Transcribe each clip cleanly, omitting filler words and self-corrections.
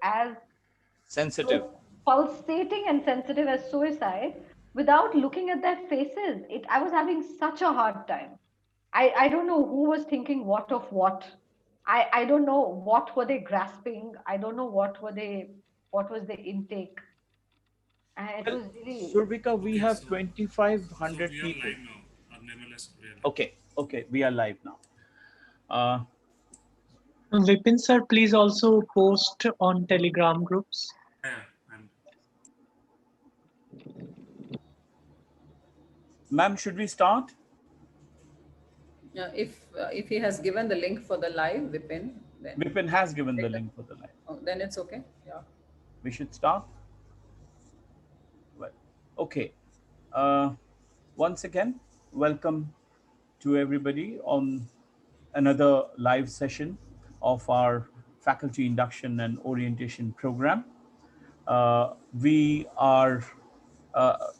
as Sensitive. pulsating and sensitive as suicide without looking at their faces. I was having such a hard time. I don't know who was thinking what of what. I don't know what were they grasping. I don't know what was the intake. And it Well, was really, Survika, we Okay, have so 2,500 we are people. live now. On MLS, we are live. Okay, okay, we are live now. Uh, Vipin sir, please also post on Telegram groups. Yeah, and Ma'am, should we start? If he has given the link for the live, Vipin, then Vipin has given the take the, link for the live. oh, then it's okay. Yeah. We should start. Well, okay. Uh, Once again, welcome to everybody on another live session of our faculty induction and orientation program. Uh, we are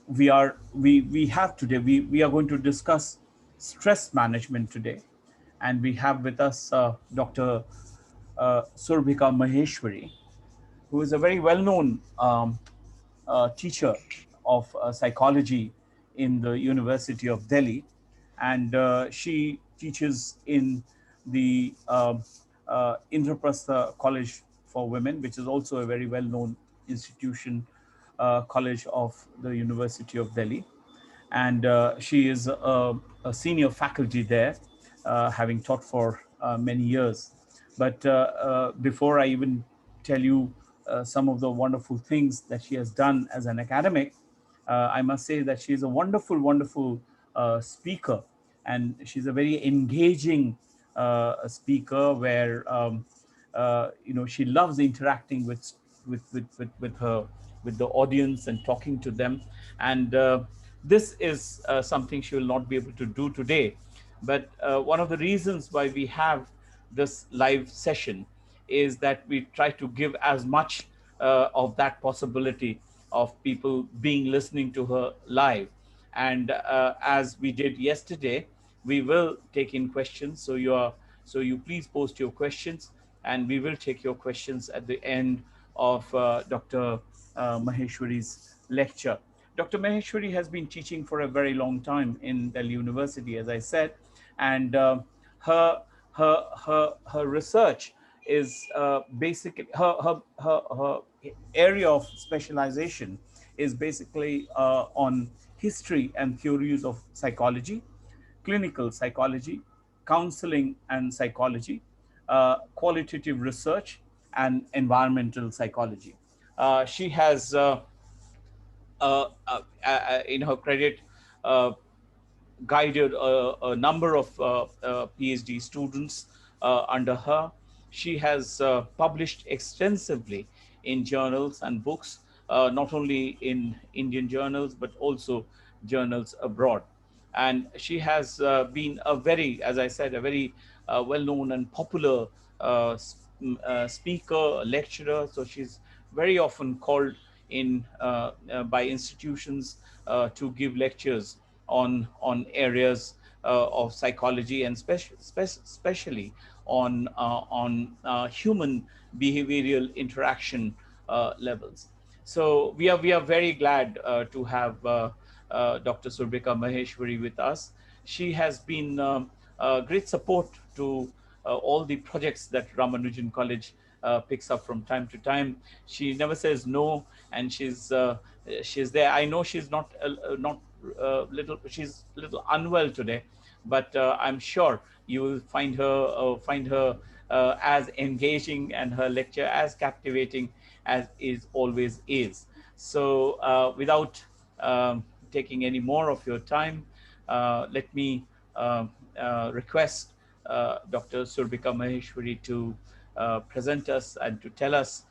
we have today we are going to discuss stress management today, and we have with us Dr. Surbhika Maheshwari, who is a very well-known teacher of psychology in the University of Delhi, and she teaches in the Indraprastha College for Women, which is also a very well-known institution, college of the University of Delhi. And she is a senior faculty there, having taught for many years. But before I even tell you some of the wonderful things that she has done as an academic, I must say that she is a wonderful, wonderful speaker, and she's a very engaging speaker where she loves interacting with her with the audience and talking to them, and this is something she will not be able to do today. But one of the reasons why we have this live session is that we try to give as much of that possibility of people being listening to her live. And as we did yesterday, we will take in questions. So you please post your questions, and we will take your questions at the end of Dr. Maheshwari's lecture. Dr. Maheshwari has been teaching for a very long time in Delhi University, as I said, and her her research is basically her area of specialization is basically on history and theories of psychology, clinical psychology, counseling and psychology, qualitative research, and environmental psychology. She has in her credit uh, guided a number of PhD students under her. She has published extensively in journals and books, not only in Indian journals, but also journals abroad. And she has been a very, as I said, a very well-known and popular speaker, lecturer. So she's very often called in by institutions to give lectures on areas of psychology, and especially on human behavioral interaction levels. So we are very glad to have Dr. Surbhika Maheshwari with us. She has been great support to all the projects that Ramanujan College picks up from time to time. She never says no, and she's there. I know she's not she's a little unwell today, but I'm sure you will find her as engaging and her lecture as captivating as is always is. So without taking any more of your time, let me request Dr. Surbhika Maheshwari to present us and to tell us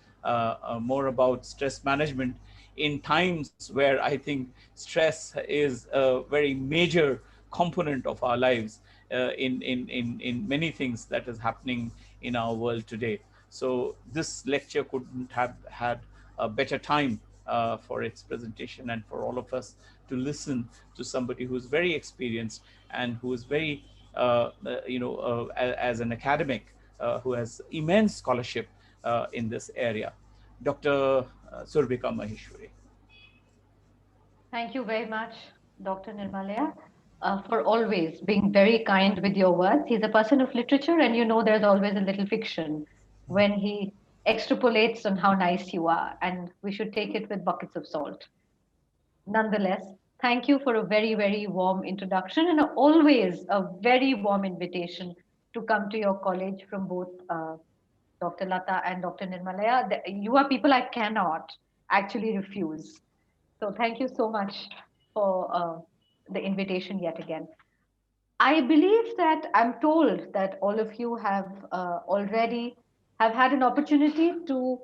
more about stress management in times where I think stress is a very major component of our lives in many things that is happening in our world today. So this lecture couldn't have had a better time for its presentation, and for all of us to listen to somebody who's very experienced and who is very, as an academic who has immense scholarship in this area. Dr. Surbika Maheshwari. Thank you very much, Dr. Nirmalaya, for always being very kind with your words. He's a person of literature, and you know there's always a little fiction when he extrapolates on how nice you are, and we should take it with buckets of salt. Nonetheless, thank you for a very, very warm introduction and always a very warm invitation to come to your college from both Dr. Lata and Dr. Nirmalaya. You are people I cannot actually refuse. So thank you so much for the invitation yet again. I believe that I'm told that all of you have already have had an opportunity to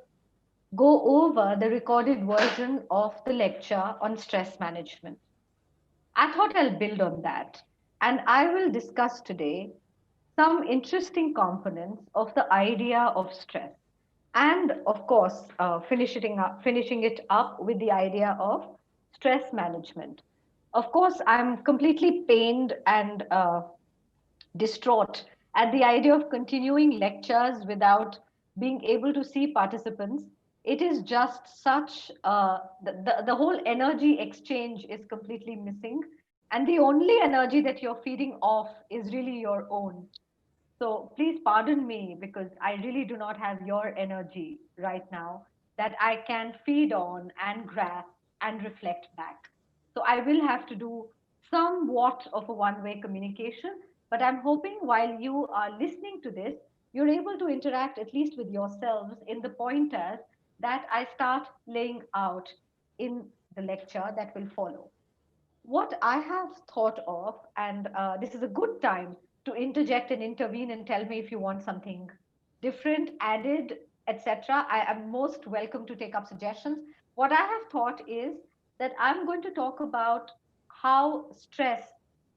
go over the recorded version of the lecture on stress management. I thought I'll build on that, and I will discuss today some interesting components of the idea of stress, and of course, finishing it up with the idea of stress management. Of course, I'm completely pained and distraught at the idea of continuing lectures without being able to see participants. It is just such, the whole energy exchange is completely missing. And the only energy that you're feeding off is really your own. So please pardon me because I really do not have your energy right now that I can feed on and grasp and reflect back. So I will have to do somewhat of a one-way communication, but I'm hoping while you are listening to this, you're able to interact at least with yourselves in the pointers that I start laying out in the lecture that will follow. What I have thought of, and this is a good time to interject and intervene and tell me if you want something different, added, etc. I am most welcome to take up suggestions. What I have thought is that I'm going to talk about how stress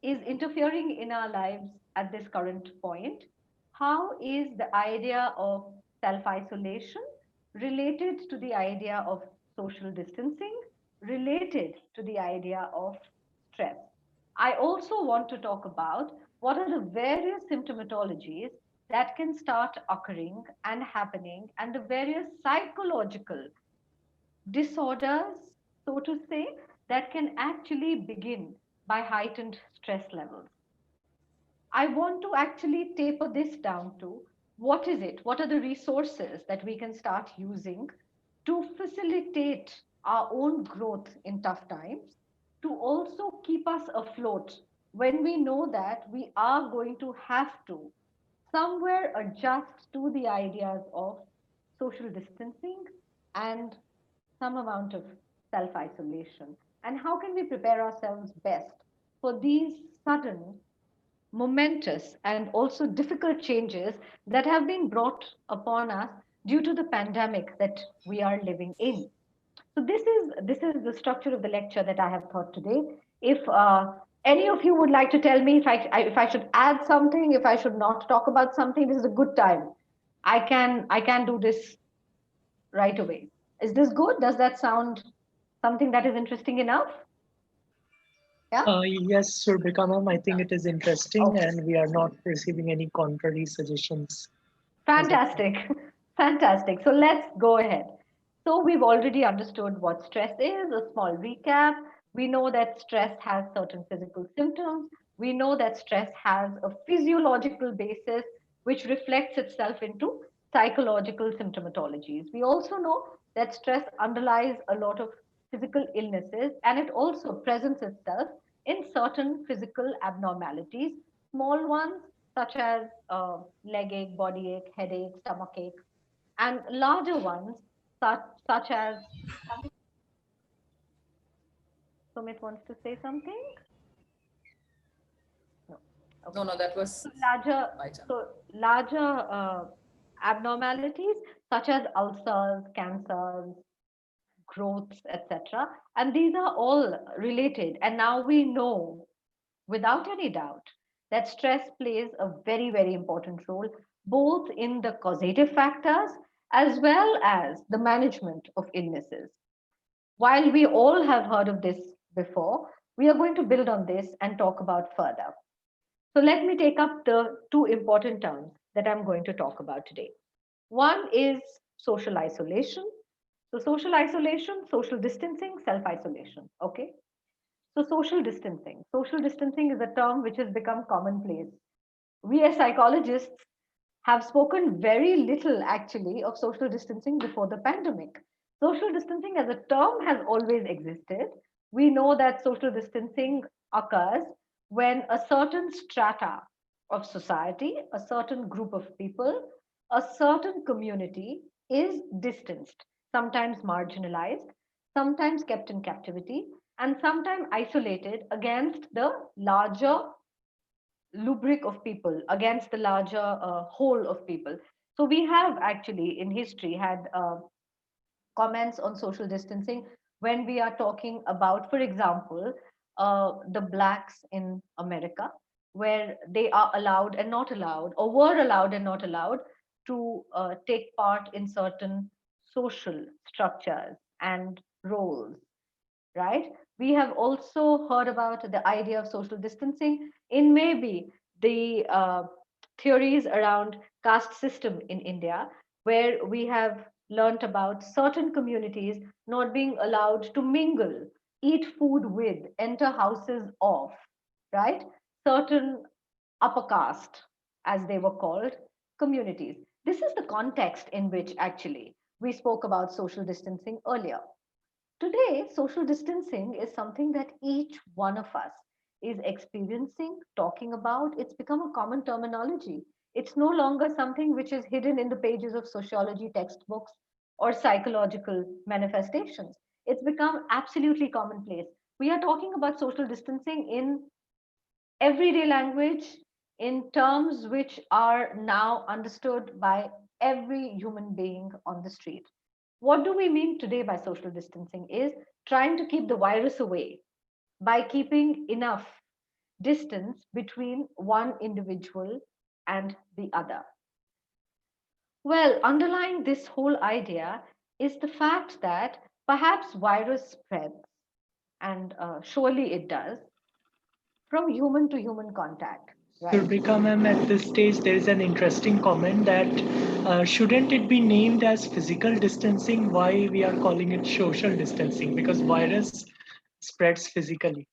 is interfering in our lives at this current point. How is the idea of self isolation related to the idea of social distancing, related to the idea of stress? I also want to talk about what are the various symptomatologies that can start occurring and happening, and the various psychological disorders, so to say, that can actually begin by heightened stress levels. I want to actually taper this down to what is it? What are the resources that we can start using to facilitate our own growth in tough times, to also keep us afloat when we know that we are going to have to somewhere adjust to the ideas of social distancing and some amount of self isolation? And how can we prepare ourselves best for these sudden, momentous, and also difficult changes that have been brought upon us due to the pandemic that we are living in? So this is the structure of the lecture that I have thought today. If any of you would like to tell me if I should add something, if I should not talk about something, this is a good time. I can do this right away. Is this good? Does that sound something that is interesting enough? Yeah. Yes, Surbika ma'am, I think it is interesting Okay. and we are not receiving any contrary suggestions. Fantastic. Fantastic. So let's go ahead. So we've already understood what stress is, a small recap. We know that stress has certain physical symptoms. We know that stress has a physiological basis which reflects itself into psychological symptomatologies. We also know that stress underlies a lot of physical illnesses, and it also presents itself in certain physical abnormalities, small ones such as leg ache, body ache, headache, stomach ache, and larger ones such as Sumit wants to say something. No. Okay. No, that was So larger, by chance. abnormalities such as ulcers, cancers, growths, etc. And these are all related. And now we know without any doubt that stress plays a very, very important role, both in the causative factors as well as the management of illnesses. While we all have heard of this before, we are going to build on this and talk about further. So let me take up the two important terms that I'm going to talk about today. One is social isolation, So social isolation, social distancing, self-isolation. Okay. So social distancing. Social distancing is a term which has become commonplace. We as psychologists have spoken very little actually of social distancing before the pandemic. Social distancing as a term has always existed. We know that social distancing occurs when a certain strata of society, a certain group of people, a certain community is distanced, sometimes marginalized, sometimes kept in captivity, and sometimes isolated against the larger rubric of people, against the larger whole of people. So we have actually in history had comments on social distancing when we are talking about, for example, the blacks in America, where they are allowed and not allowed, or were allowed and not allowed to take part in certain social structures and roles, right? We have also heard about the idea of social distancing in maybe the theories around caste system in India, where we have learnt about certain communities not being allowed to mingle, eat food with, enter houses of, right? Certain upper caste, as they were called, communities. This is the context in which actually we spoke about social distancing earlier. Today, social distancing is something that each one of us is experiencing, talking about. It's become a common terminology. It's no longer something which is hidden in the pages of sociology textbooks or psychological manifestations. It's become absolutely commonplace. We are talking about social distancing in everyday language, in terms which are now understood by every human being on the street. What do we mean today by social distancing is trying to keep the virus away by keeping enough distance between one individual and the other. Well, underlying this whole idea is the fact that perhaps virus spreads, and surely it does, from human to human contact, right? Surbika ma'am, at this stage, there is an interesting comment that shouldn't it be named as physical distancing? Why we are calling it social distancing? Because virus spreads physically.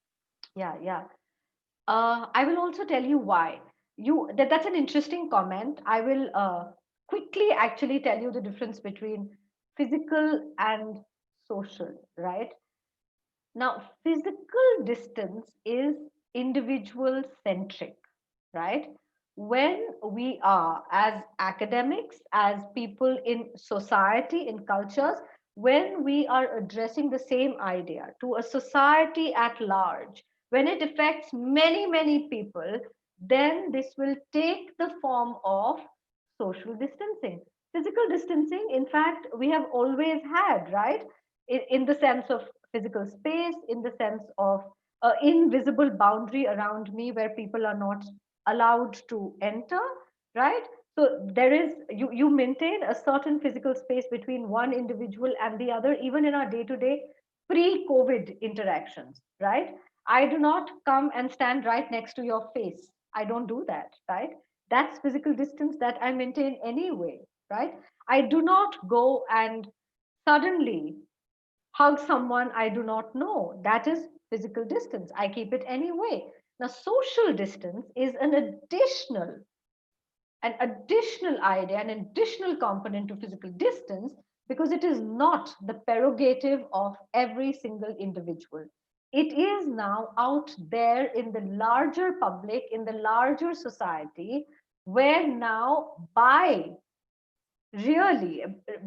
Yeah, yeah. I will also tell you why. That's an interesting comment. I will quickly actually tell you the difference between physical and social, right? Now, physical distance is individual centric, right? When we are, as academics, as people in society, in cultures, when we are addressing the same idea to a society at large, when it affects many, many people, then this will take the form of social distancing. Physical distancing, in fact, we have always had, right? In the sense of physical space, in the sense of invisible boundary around me where people are not allowed to enter, right? So there is, you maintain a certain physical space between one individual and the other, even in our day-to-day pre-COVID interactions, right? I do not come and stand right next to your face. I don't do that, right? That's physical distance that I maintain anyway, right? I do not go and suddenly hug someone I do not know. That is physical distance. I keep it anyway. Now, social distance is an additional idea, an additional component to physical distance because it is not the prerogative of every single individual. It is now out there in the larger public, in the larger society, where now really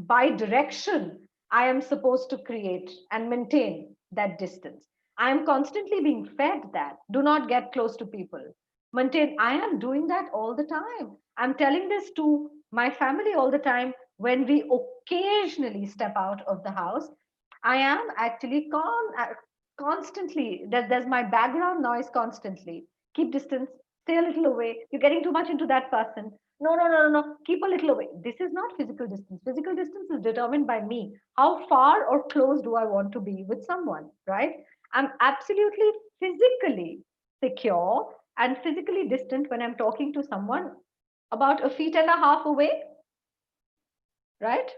by direction I am supposed to create and maintain that distance. I am constantly being fed that do not get close to people, maintain. I am doing that all the time. I'm telling this to my family all the time. When we occasionally step out of the house, I am actually constantly, there's my background noise constantly. Keep distance, stay a little away, you're getting too much into that person. No, no, no, no, no, keep a little away. This is not physical distance. Physical distance is determined by me. How far or close do I want to be with someone, right? I'm absolutely physically secure and physically distant when I'm talking to someone about a feet and a half away, right?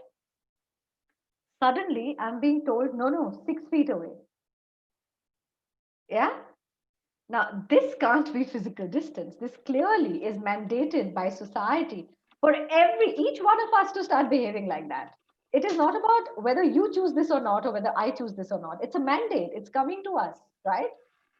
Suddenly, I'm being told, no, no, 6 feet away. Yeah. Now, this can't be physical distance. This clearly is mandated by society for each one of us to start behaving like that. It is not about whether you choose this or not, or whether I choose this or not. It's a mandate. It's coming to us, right?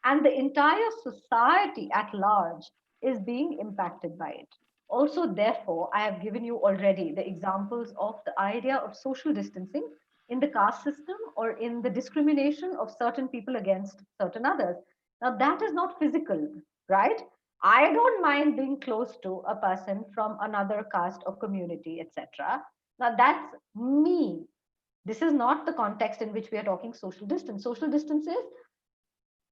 And the entire society at large is being impacted by it. Also, therefore, I have given you already the examples of the idea of social distancing in the caste system or in the discrimination of certain people against certain others. Now, that is not physical, right? I don't mind being close to a person from another caste or community, etc. Now, that's me. This is not the context in which we are talking social distance. Social distance is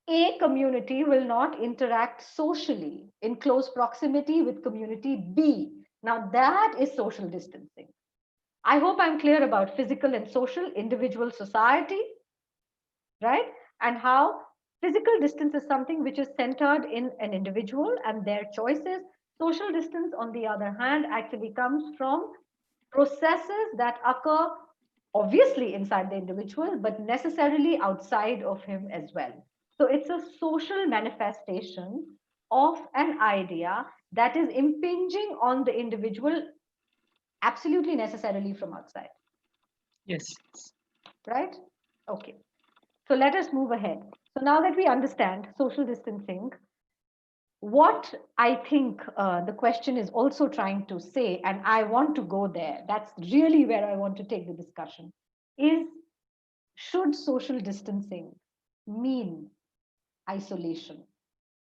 a community will not interact socially in close proximity with community B. Now, that is social distancing. I hope I'm clear about physical and social, individual, society, right? And how physical distance is something which is centered in an individual and their choices. Social distance, on the other hand, actually comes from processes that occur obviously inside the individual, but necessarily outside of him as well. So it's a social manifestation of an idea that is impinging on the individual absolutely necessarily from outside. Yes. Right? Okay. So let us move ahead. So now that we understand social distancing, what I think the question is also trying to say, and I want to go there, that's really where I want to take the discussion, is should social distancing mean isolation?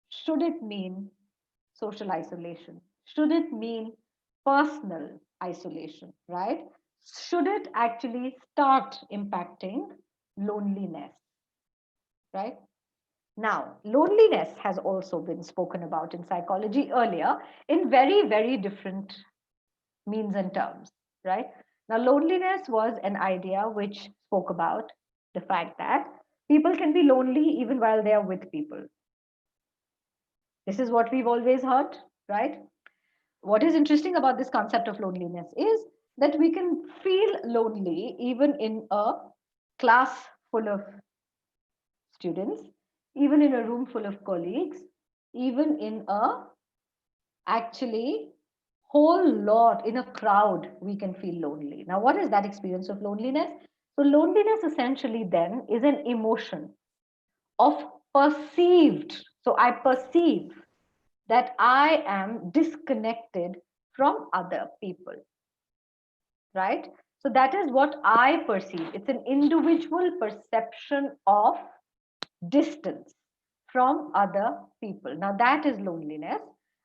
Should it mean social isolation? Should it mean personal isolation, right? Should it actually start impacting loneliness, right? Now, loneliness has also been spoken about in psychology earlier in very, very different means and terms, right? Now, loneliness was an idea which spoke about the fact that people can be lonely even while they are with people. This is what we've always heard, right? What is interesting about this concept of loneliness is that we can feel lonely even in a class full of students, even in a room full of colleagues, even in a actually whole lot in a crowd, we can feel lonely. Now, what is that experience of loneliness? So, loneliness essentially then is an emotion of perceived. So, I perceive that I am disconnected from other people, right? So, that is what I perceive. It's an individual perception of distance from other people. Now, that is loneliness.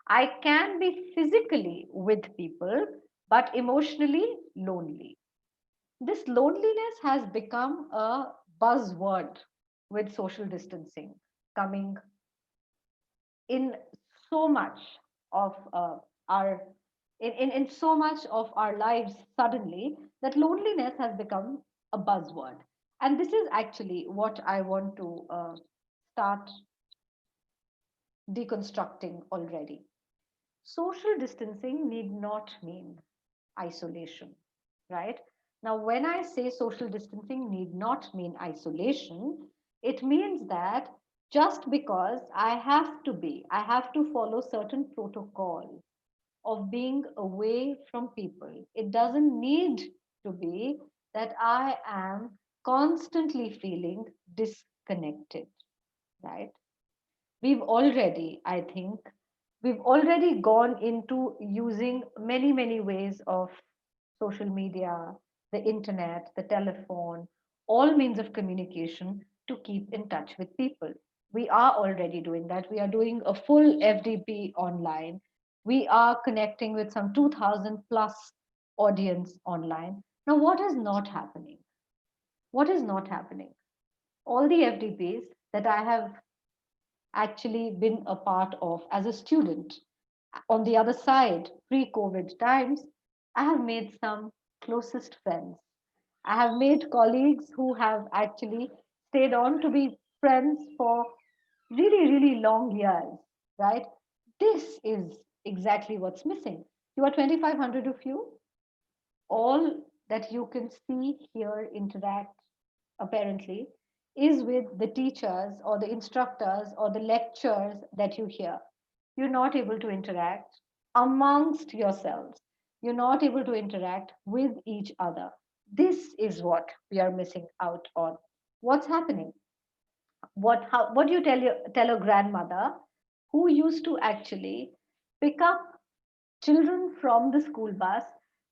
I can be physically with people, but emotionally lonely. This loneliness has become a buzzword with social distancing coming in so much of our in so much of our lives suddenly that loneliness has become a buzzword. And this is actually what I want to start deconstructing already. Social distancing need not mean isolation, right? Now, when I say social distancing need not mean isolation, it means that just because I have to follow certain protocol of being away from people, it doesn't need to be that I am constantly feeling disconnected, right? We've already, I think, we've already gone into using many, many ways of social media, the internet, the telephone, all means of communication to keep in touch with people. We are already doing that. We are doing a full FDP online. We are connecting with some 2000 plus audience online. Now, what is not happening? What is not happening? All the FDPs that I have actually been a part of as a student. On the other side, pre COVID times, I have made some closest friends. I have made colleagues who have actually stayed on to be friends for really, really long years, right? This is exactly what's missing. You are 2,500 of you, all that you can see, hear, interact, apparently, is with the teachers or the instructors or the lectures that you hear. You're not able to interact amongst yourselves. You're not able to interact with each other. This is what we are missing out on. What's happening? What do you tell a grandmother who used to actually pick up children from the school bus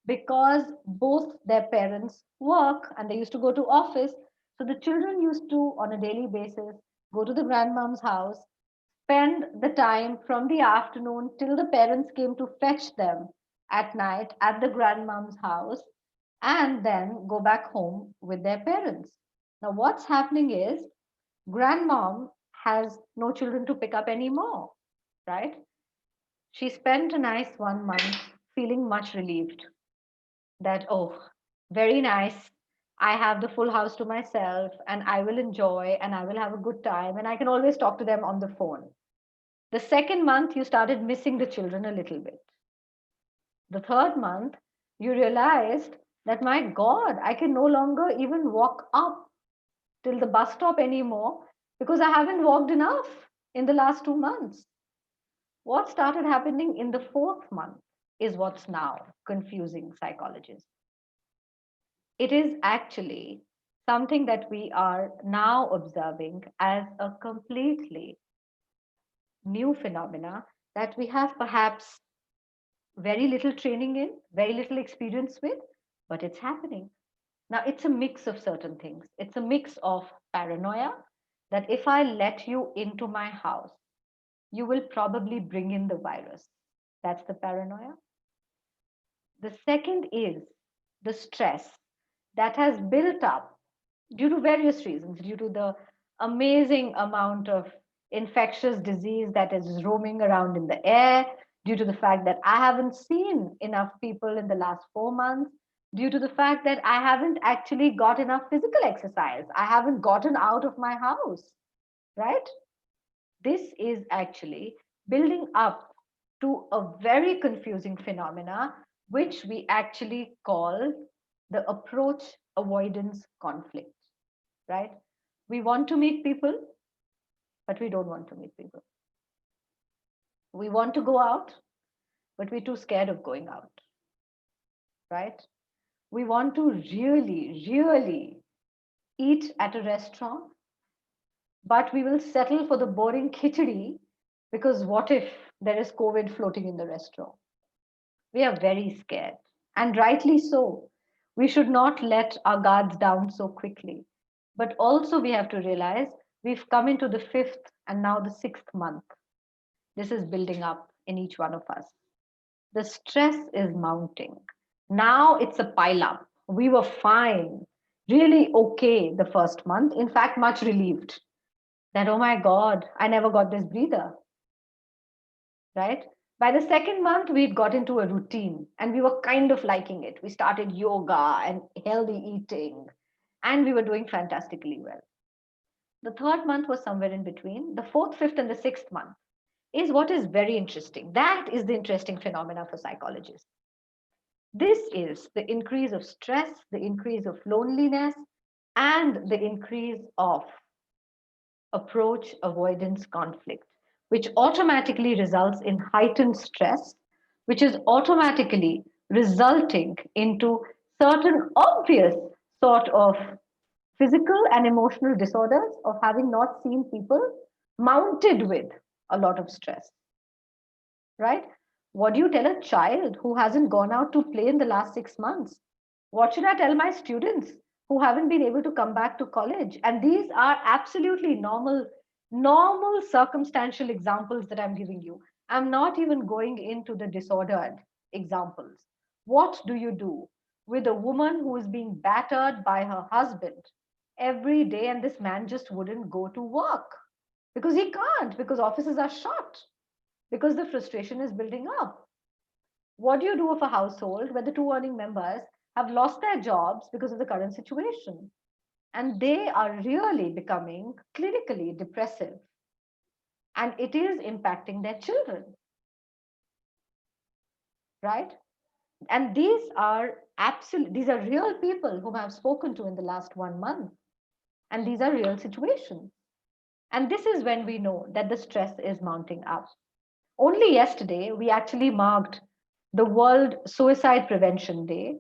because both their parents work and they used to go to office, so the children used to on a daily basis go to the grandmom's house, spend the time from the afternoon till the parents came to fetch them at night at the grandmom's house, and then go back home with their parents. Now what's happening is grandmom has no children to pick up anymore, right? She spent a nice 1 month feeling much relieved that, oh, very nice. I have the full house to myself and I will enjoy and I will have a good time and I can always talk to them on the phone. The second month, you started missing the children a little bit. The third month, you realized that, my God, I can no longer even walk up till the bus stop anymore because I haven't walked enough in the last 2 months. What started happening in the fourth month is what's now confusing psychologists. It is actually something that we are now observing as a completely new phenomena that we have perhaps very little training in, very little experience with, but it's happening. Now, it's a mix of certain things. It's a mix of paranoia that if I let you into my house, you will probably bring in the virus. That's the paranoia. The second is the stress that has built up due to various reasons, due to the amazing amount of infectious disease that is roaming around in the air, due to the fact that I haven't seen enough people in the last 4 months, due to the fact that I haven't actually got enough physical exercise. I haven't gotten out of my house, right? This is actually building up to a very confusing phenomena, which we actually call the approach avoidance conflict, right? We want to meet people, but we don't want to meet people. We want to go out, but we're too scared of going out, right? We want to really, really eat at a restaurant, but we will settle for the boring khichdi because what if there is COVID floating in the restaurant? We are very scared, and rightly so. We should not let our guards down so quickly. But also, we have to realize we've come into the fifth and now the sixth month. This is building up in each one of us. The stress is mounting. Now it's a pile up. We were fine, really okay the first month. In fact, much relieved that, oh my God, I never got this breather, right? By the second month, we'd got into a routine and we were kind of liking it. We started yoga and healthy eating, and we were doing fantastically well. The third month was somewhere in between. The fourth, fifth, and the sixth month is what is very interesting. That is the interesting phenomena for psychologists. This is the increase of stress, the increase of loneliness, and the increase of approach avoidance conflict, which automatically results in heightened stress, which is automatically resulting into certain obvious sort of physical and emotional disorders of having not seen people mounted with a lot of stress, right? What do you tell a child who hasn't gone out to play in the last 6 months? What should I tell my students who haven't been able to come back to college? And these are absolutely normal circumstantial examples that I'm giving you. I'm not even going into the disordered examples. What do you do with a woman who is being battered by her husband every day and this man just wouldn't go to work because he can't, because offices are shut, because the frustration is building up? What do you do with a household where the two earning members have lost their jobs because of the current situation? And they are really becoming clinically depressive. And it is impacting their children, right? And these are absolutely, these are real people whom I've spoken to in the last 1 month. And these are real situations. And this is when we know that the stress is mounting up. Only yesterday, we actually marked the World Suicide Prevention Day.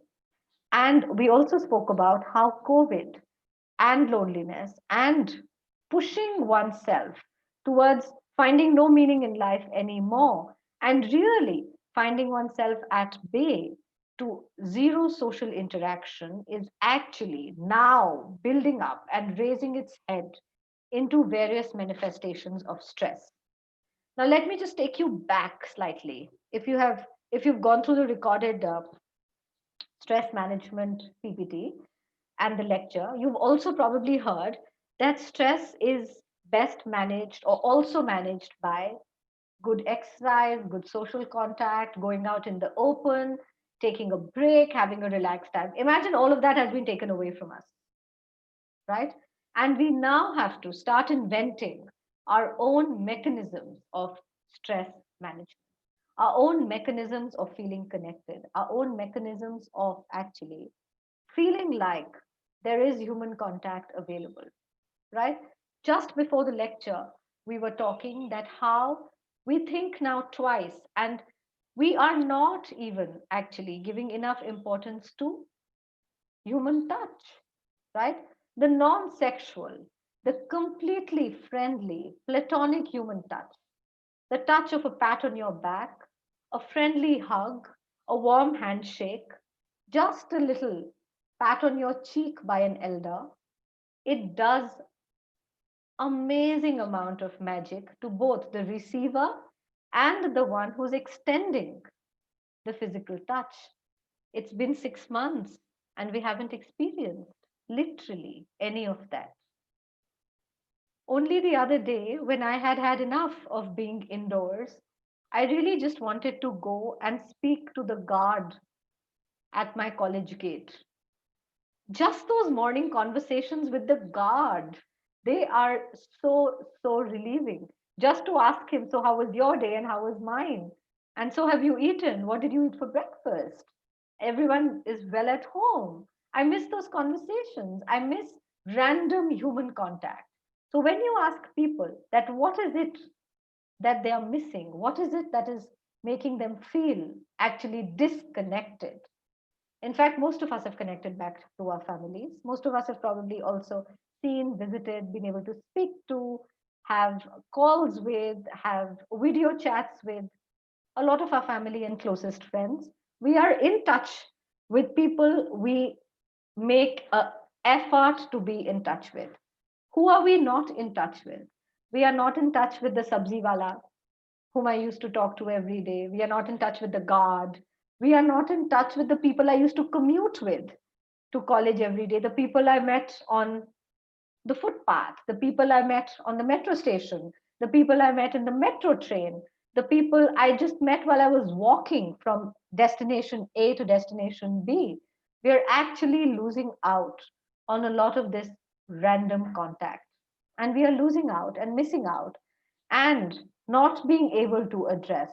And we also spoke about how COVID and loneliness and pushing oneself towards finding no meaning in life anymore and really finding oneself at bay to zero social interaction is actually now building up and raising its head into various manifestations of stress. Now let me just take you back slightly. If you've gone through the recorded stress management PPT and the lecture, you've also probably heard that stress is best managed or also managed by good exercise, good social contact, going out in the open, taking a break, having a relaxed time. Imagine all of that has been taken away from us, right? And we now have to start inventing our own mechanisms of stress management, our own mechanisms of feeling connected, our own mechanisms of actually feeling like there is human contact available, right? Just before the lecture, we were talking that how we think now twice and we are not even actually giving enough importance to human touch, right? The non sexual, the completely friendly, platonic human touch, the touch of a pat on your back, a friendly hug, a warm handshake, just a little pat on your cheek by an elder, it does amazing amount of magic to both the receiver and the one who's extending the physical touch. It's been 6 months and we haven't experienced literally any of that. Only the other day, when I had had enough of being indoors, I really just wanted to go and speak to the guard at my college gate. Just those morning conversations with the guard, they are so relieving. Just to ask him, so how was your day and how was mine? And so have you eaten? What did you eat for breakfast? Everyone is well at home. I miss those conversations. I miss random human contact. So when you ask people that what is it that they are missing, what is it that is making them feel actually disconnected? In fact, most of us have connected back to our families. Most of us have probably also seen, visited, been able to speak to, have calls with, have video chats with a lot of our family and closest friends. We are in touch with people we make an effort to be in touch with. Who are we not in touch with? We are not in touch with the sabzi wala whom I used to talk to every day. We are not in touch with the guard. We are not in touch with the people I used to commute with to college every day, the people I met on the footpath, the people I met on the metro station, the people I met in the metro train, the people I just met while I was walking from destination A to destination B. We are actually losing out on a lot of this random contact. And we are losing out and missing out and not being able to address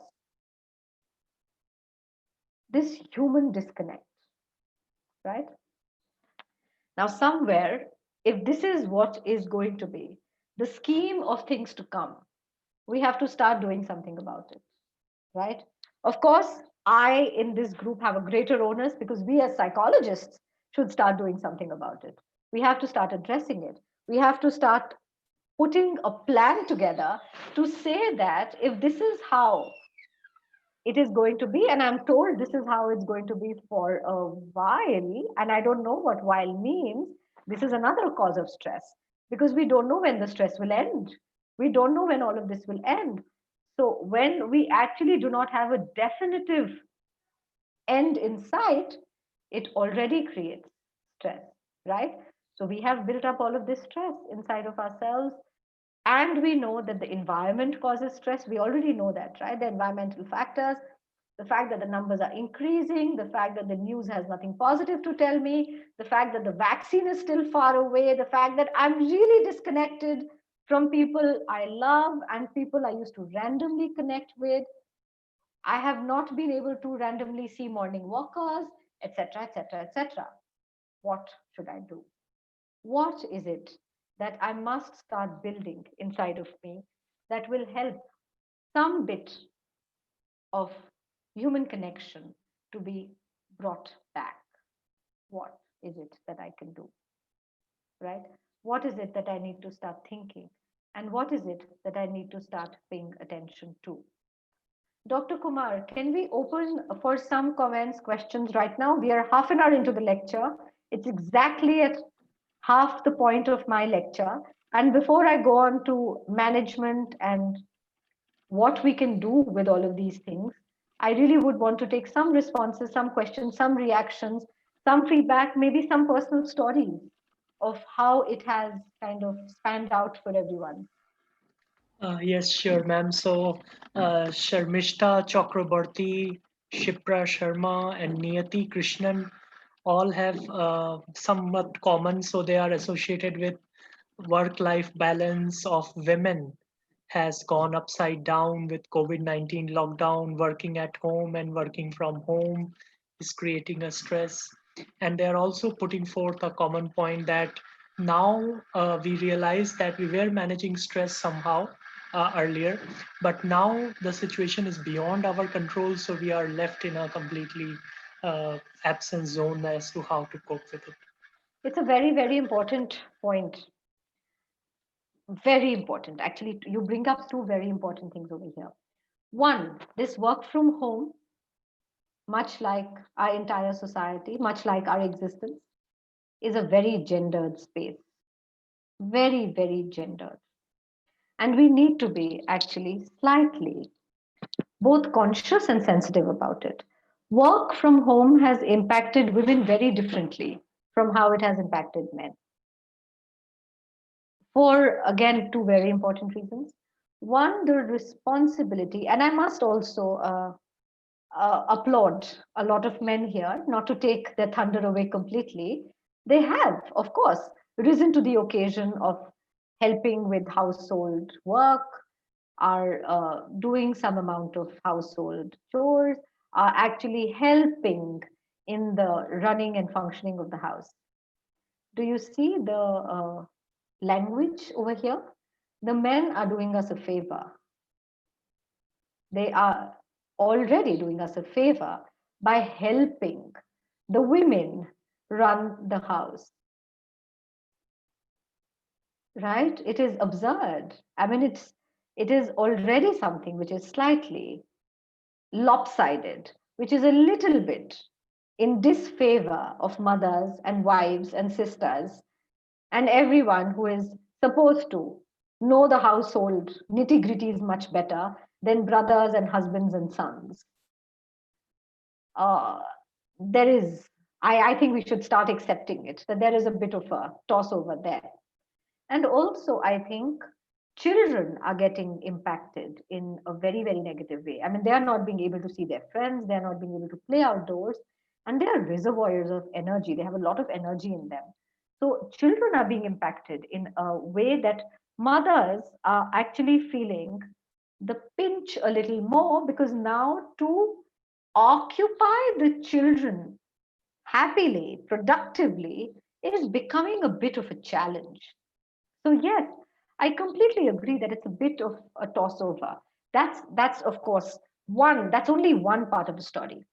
this human disconnect, right? Now, somewhere, if this is what is going to be the scheme of things to come, we have to start doing something about it, right? Of course, I in this group have a greater onus because we as psychologists should start doing something about it. We have to start addressing it. We have to start putting a plan together to say that if this is how it is going to be, and I'm told this is how it's going to be for a while, and I don't know what while means. This is another cause of stress because we don't know when the stress will end. We don't know when all of this will end. So when we actually do not have a definitive end in sight, it already creates stress, right? So we have built up all of this stress inside of ourselves, and we know that the environment causes stress. We already know that, right? The environmental factors, the fact that the numbers are increasing, the fact that the news has nothing positive to tell me, the fact that the vaccine is still far away, the fact that I'm really disconnected from people I love and people I used to randomly connect with. I have not been able to randomly see morning walkers. etc., etc., etc. What should I do? What is it that I must start building inside of me that will help some bit of human connection to be brought back? What is it that I can do? Right? What is it that I need to start thinking? And what is it that I need to start paying attention to? Dr. Kumar, can we open for some comments, questions right now? We are half an hour into the lecture. It's exactly at half the point of my lecture. And before I go on to management and what we can do with all of these things, I really would want to take some responses, some questions, some reactions, some feedback, maybe some personal stories of how it has kind of spanned out for everyone. Yes, sure, ma'am. So, Sharmishta Chakraborty, Shipra Sharma, and Niyati Krishnan all have somewhat common. So, they are associated with work-life balance of women has gone upside down with COVID-19 lockdown. Working at home and working from home is creating a stress. And they're also putting forth a common point that now we realize that we were managing stress somehow earlier, but now the situation is beyond our control. So we are left in a completely absent zone as to how to cope with it. It's a very, very important point. Very important. Actually, you bring up two very important things over here. One, this work from home, much like our entire society, much like our existence, is a very gendered space. Very, very gendered. And we need to be actually slightly both conscious and sensitive about it. Work from home has impacted women very differently from how it has impacted men. For, again, two very important reasons. One, the responsibility, and I must also applaud a lot of men here, not to take their thunder away completely. They have, of course, risen to the occasion of helping with household work, are doing some amount of household chores, are actually helping in the running and functioning of the house. Do you see the language over here? The men are doing us a favor. They are already doing us a favor by helping the women run the house. Right? It is absurd. I mean, it is already something which is slightly lopsided, which is a little bit in disfavor of mothers and wives and sisters and everyone who is supposed to know the household nitty gritties much better than brothers and husbands and sons. There is, I think we should start accepting it, that there is a bit of a toss over there. And also, I think children are getting impacted in a very, very negative way. I mean, they are not being able to see their friends, they are not being able to play outdoors, and they are reservoirs of energy. They have a lot of energy in them. So, children are being impacted in a way that mothers are actually feeling the pinch a little more, because now to occupy the children happily, productively, is becoming a bit of a challenge. So yes, I completely agree that it's a bit of a toss over. That's of course one, that's only one part of the story.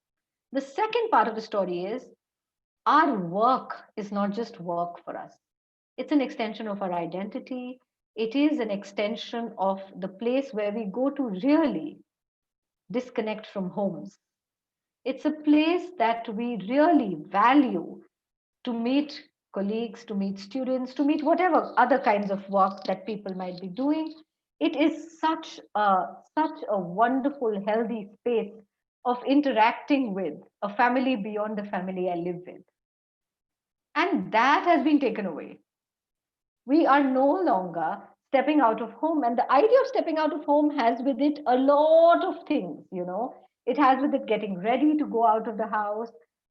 The second part of the story is our work is not just work for us. It's an extension of our identity. It is an extension of the place where we go to really disconnect from homes. It's a place that we really value to meet colleagues, to meet students, to meet whatever other kinds of work that people might be doing. It is such a wonderful, healthy space of interacting with a family beyond the family I live with. And that has been taken away. We are no longer stepping out of home. And the idea of stepping out of home has with it a lot of things, you know. It has with it getting ready to go out of the house,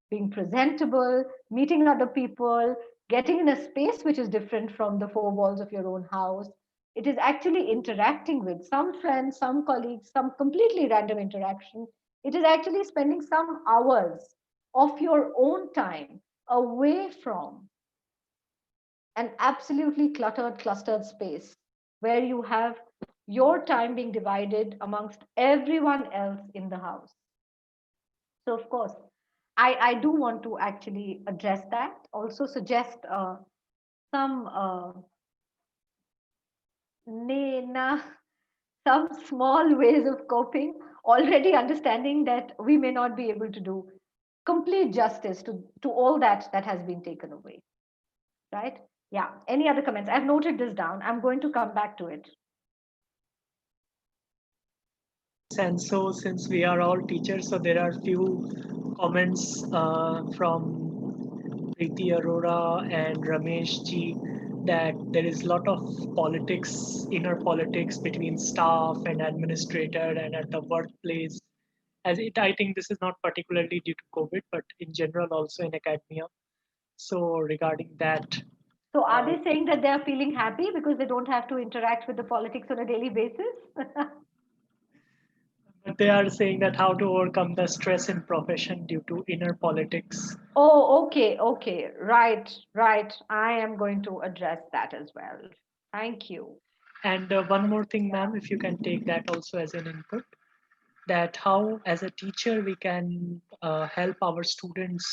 being presentable, meeting other people, getting in a space which is different from the four walls of your own house. It is actually interacting with some friends, some colleagues, some completely random interaction. It is actually spending some hours of your own time away from an absolutely cluttered, clustered space where you have your time being divided amongst everyone else in the house. So, of course, I do want to actually address that. Also, suggest some na- some small ways of coping, already understanding that we may not be able to do complete justice to all that has been taken away. Right? Yeah. Any other comments? I've noted this down. I'm going to come back to it. And so, since we are all teachers, so there are few comments from Preeti Arora and Ramesh ji that there is a lot of politics, inner politics between staff and administrator and at the workplace. As it, I think this is not particularly due to COVID, but in general also in academia. So regarding that, So are they saying that they are feeling happy because they don't have to interact with the politics on a daily basis? but they are saying that how to overcome the stress in profession due to inner politics. Oh, okay, okay. Right, right. I am going to address that as well. Thank you. And one more thing, ma'am, if you can take that also as an input, that how as a teacher we can help our students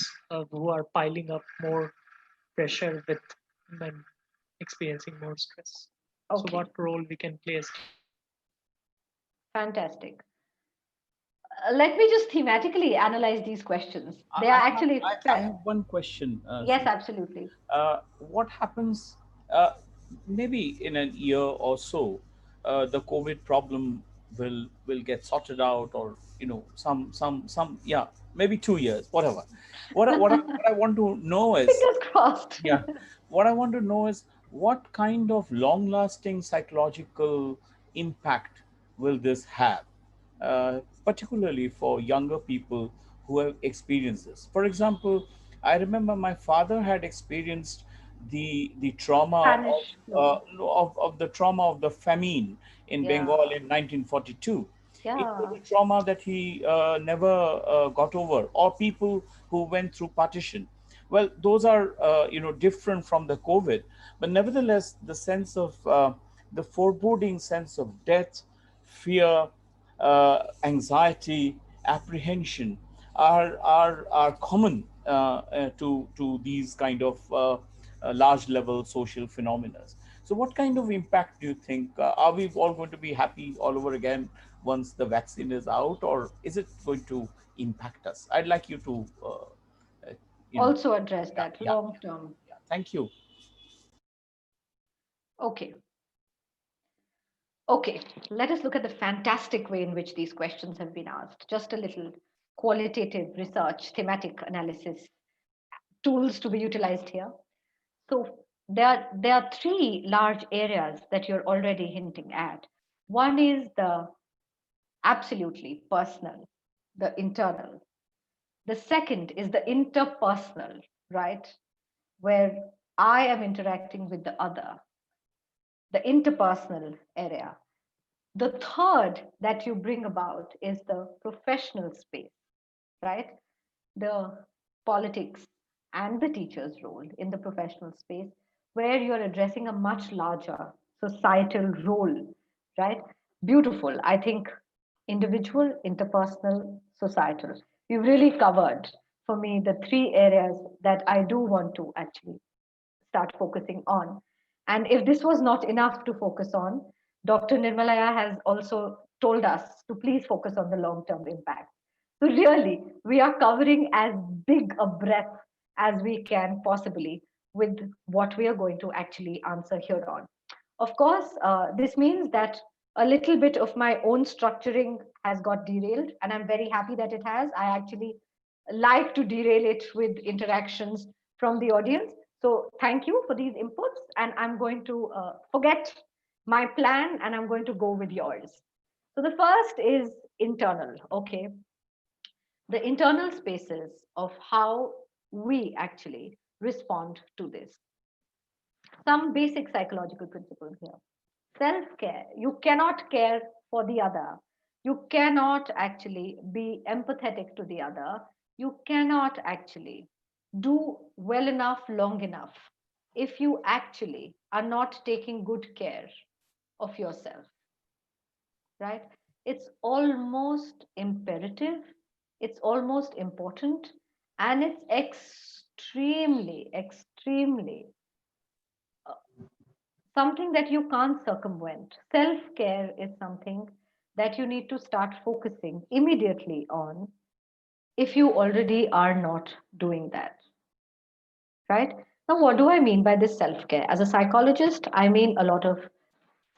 who are piling up more pressure with and experiencing more stress. So Okay, what role we can play as fantastic. Let me just thematically analyze these questions. They are actually I have one question. yes, absolutely. What happens maybe in a year or so, the COVID problem will get sorted out, or some yeah, maybe 2 years, whatever. What I want to know is, Fingers crossed. yeah, what I want to know is what kind of long lasting psychological impact will this have, particularly for younger people who have experienced this. For example, I remember my father had experienced the trauma Spanish flu. of the trauma of the famine in Yeah, Bengal in 1942. It was yeah. a trauma that he never got over, or people who went through partition. Well, those are different from the COVID, but nevertheless, the sense of the foreboding sense of death, fear, anxiety, apprehension are common to these kind of large level social phenomena. So, what kind of impact do you think? Are we all going to be happy all over again once the vaccine is out, or is it going to impact us? I'd like you to, uh, you know, Also address yeah, that yeah, long term. yeah. Thank you. Okay. Okay, let us look at the fantastic way in which these questions have been asked. Just a little qualitative research, thematic analysis, tools to be utilized here. So there are three large areas that you're already hinting at. One is the absolutely personal, the internal. The second is the interpersonal, right? Where I am interacting with the other, the interpersonal area. The third that you bring about is the professional space, right? The politics and the teacher's role in the professional space, where you're addressing a much larger societal role, right? Beautiful. I think individual, interpersonal, societal. You've really covered for me the three areas that I do want to actually start focusing on. And if this was not enough to focus on, Dr. Nirmalaya has also told us to please focus on the long term impact. So, really, we are covering as big a breadth as we can possibly with what we are going to actually answer here on. Of course, this means that a little bit of my own structuring has got derailed, and I'm very happy that it has. I actually like to derail it with interactions from the audience. So thank you for these inputs, and I'm going to forget my plan and I'm going to go with yours. So the first is internal, okay? The internal spaces of how we actually respond to this. Some basic psychological principles here. Self care. You cannot care for the other. You cannot actually be empathetic to the other. You cannot actually do well enough, long enough, if you actually are not taking good care of yourself, right? It's almost imperative, it's almost important, and it's extremely, extremely something that you can't circumvent. Self care is something that you need to start focusing immediately on if you already are not doing that, right? Now, what do I mean by this self care? As a psychologist, I mean a lot of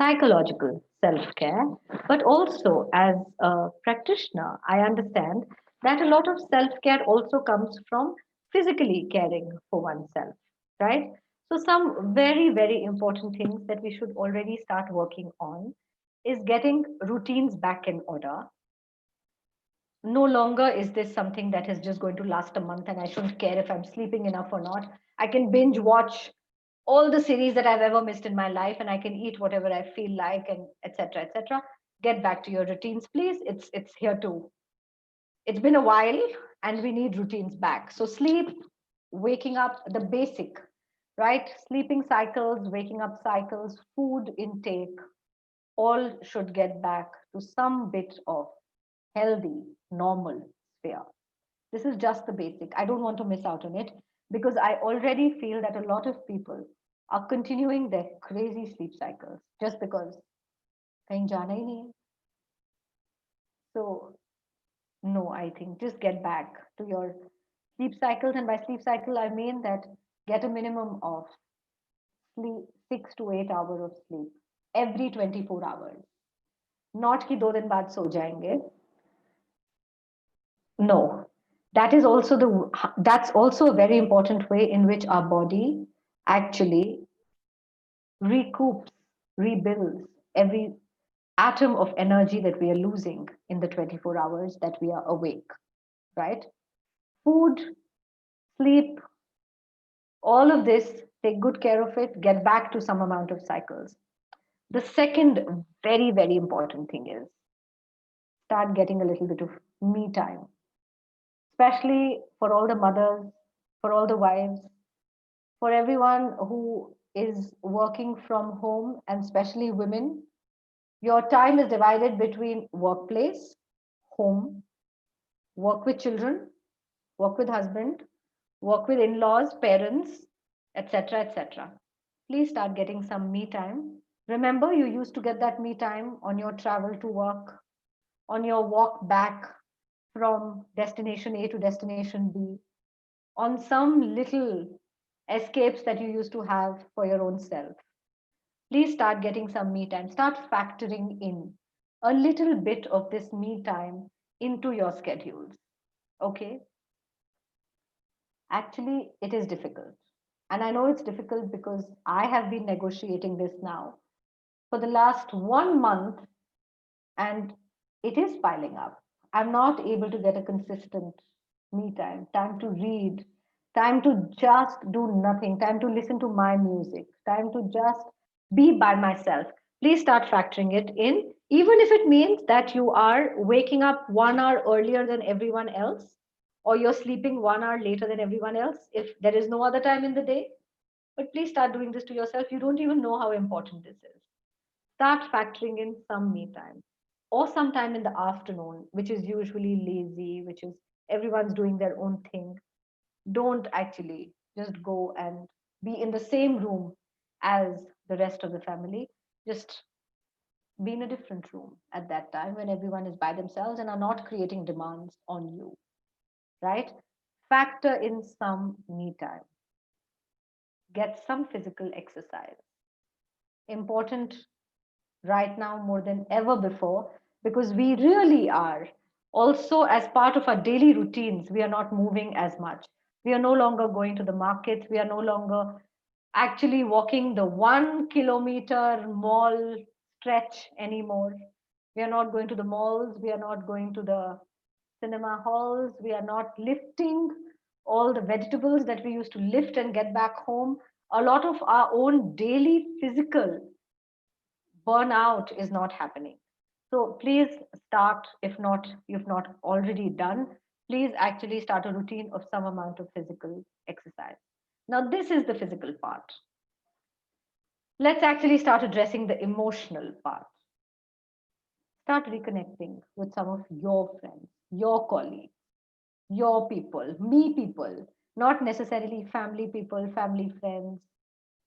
psychological self care, but also as a practitioner, I understand that a lot of self care also comes from physically caring for oneself, right? So, some very, very important things that we should already start working on is getting routines back in order. No longer is this something that is just going to last a month and I shouldn't care if I'm sleeping enough or not. I can binge watch all the series that I've ever missed in my life and I can eat whatever I feel like and etc. etc. Get back to your routines, please. It's here too. It's been a while and we need routines back. So sleep, waking up, the basic, right? Sleeping cycles, waking up cycles, food intake, all should get back to some bit of healthy, normal sphere. This is just the basic. I don't want to miss out on it because I already feel that a lot of people are continuing their crazy sleep cycles just because kahin jana hi nahi hai. So no, I think just get back to your sleep cycles. And by sleep cycle, I mean that get a minimum of sleep 6 to 8 hours of sleep every 24 hours. Not कि 2 दिन बाद सो जाएंगे. No, that's also a very important way in which our body actually recoups, rebuilds every atom of energy that we are losing in the 24 hours that we are awake, right? Food, sleep, all of this, take good care of it, get back to some amount of cycles. The second very, very important thing is start getting a little bit of me time, especially for all the mothers, for all the wives, for everyone who is working from home, and especially women. Your time is divided between workplace, home, work with children, work with husband, work with in-laws, parents, etc., etc. Please start getting some me time. Remember, you used to get that me time on your travel to work, on your walk back from destination A to destination B, on some little escapes that you used to have for your own self. Please start getting some me time. Start factoring in a little bit of this me time into your schedules. Okay? Actually, it is difficult. And I know it's difficult because I have been negotiating this now for the last 1 month and it is piling up. I'm not able to get a consistent me time, time to read, time to just do nothing, time to listen to my music, time to just be by myself. Please start factoring it in, even if it means that you are waking up 1 hour earlier than everyone else, or you're sleeping 1 hour later than everyone else, if there is no other time in the day. But please start doing this to yourself. You don't even know how important this is. Start factoring in some me time or sometime in the afternoon, which is usually lazy, which is everyone's doing their own thing. Don't actually just go and be in the same room as the rest of the family. Just be in a different room at that time when everyone is by themselves and are not creating demands on you, right? Factor in some me time. Get some physical exercise. Important right now more than ever before because we really are also as part of our daily routines we are not moving as much. We are no longer going to the markets, we are no longer actually walking the 1 kilometer mall stretch anymore. We are not going to the malls, we are not going to the cinema halls, we are not lifting all the vegetables that we used to lift and get back home. A lot of our own daily physical burnout is not happening. So please start, if not, you've not already done, please actually start a routine of some amount of physical exercise. Now, this is the physical part. Let's actually start addressing the emotional part. Start reconnecting with some of your friends, your colleagues, your people, me people, not necessarily family people, family friends,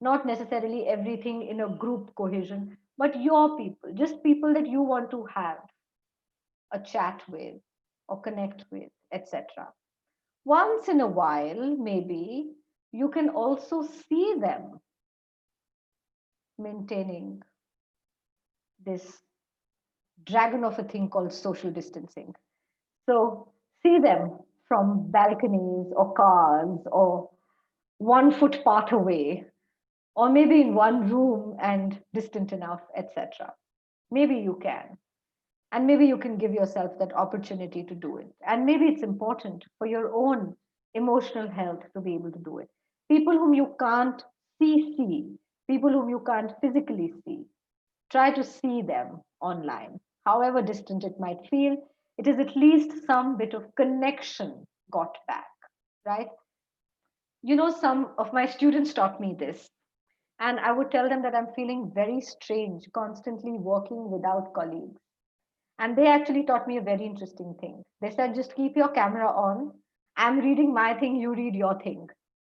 not necessarily everything in a group cohesion, but your people, just people that you want to have a chat with or connect with, etc. Once in a while, maybe you can also see them maintaining this dragon of a thing called social distancing. So see them from balconies or cars or 1 foot path away, or maybe in one room and distant enough, etc. Maybe you can. And maybe you can give yourself that opportunity to do it. And maybe it's important for your own emotional health to be able to do it. People whom you can't see, people whom you can't physically see, try to see them online. However distant it might feel, it is at least some bit of connection got back, right? You know, some of my students taught me this, and I would tell them that I'm feeling very strange, constantly working without colleagues. And they actually taught me a very interesting thing. They said, just keep your camera on. I'm reading my thing, you read your thing.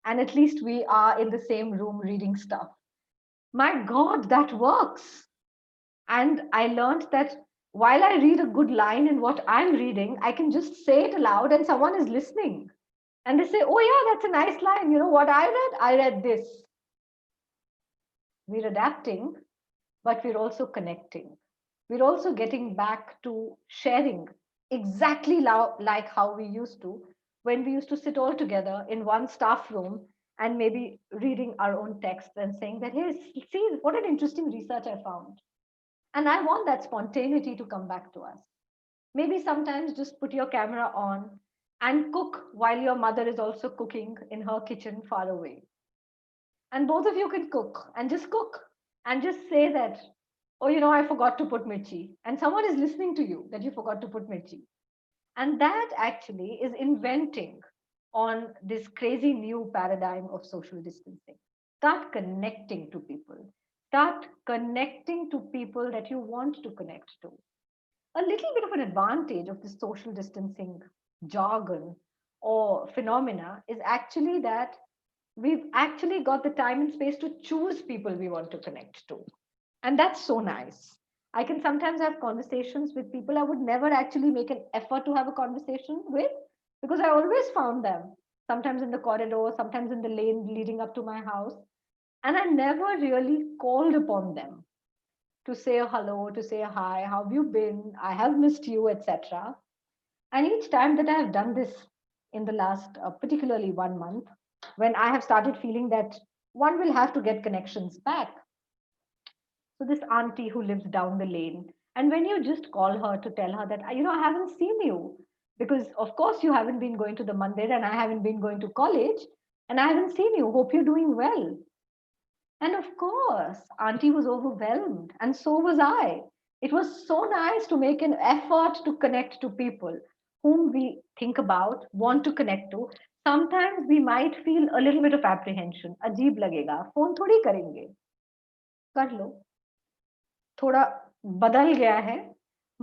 And at least we are in the same room reading stuff. My God, that works. And I learned that while I read a good line in what I'm reading, I can just say it aloud and someone is listening. And they say, oh, yeah, that's a nice line. You know what I read? I read this. We're adapting, but we're also connecting. We're also getting back to sharing exactly like how we used to when we used to sit all together in one staff room and maybe reading our own texts and saying that, hey, see what an interesting research I found. And I want that spontaneity to come back to us. Maybe sometimes just put your camera on and cook while your mother is also cooking in her kitchen far away. And both of you can cook and just say that, oh, you know, I forgot to put mirchi. And someone is listening to you that you forgot to put mirchi. And that actually is inventing on this crazy new paradigm of social distancing. Start connecting to people. Start connecting to people that you want to connect to. A little bit of an advantage of the social distancing jargon or phenomena is actually that we've actually got the time and space to choose people we want to connect to. And that's so nice. I can sometimes have conversations with people I would never actually make an effort to have a conversation with because I always found them, sometimes in the corridor, sometimes in the lane leading up to my house. And I never really called upon them to say a hello, to say a hi, how have you been? I have missed you, etc. And each time that I have done this in the last, particularly 1 month, when I have started feeling that one will have to get connections back. So this auntie who lives down the lane, and when you just call her to tell her that, you know, I haven't seen you, because of course you haven't been going to the mandir and I haven't been going to college, and I haven't seen you. Hope you're doing well. And of course, auntie was overwhelmed, and so was I. It was so nice to make an effort to connect to people whom we think about, want to connect to. Sometimes we might feel a little bit of apprehension. अजीब लगेगा, phone थोड़ी करेंगे, कर लो. थोड़ा बदल गया है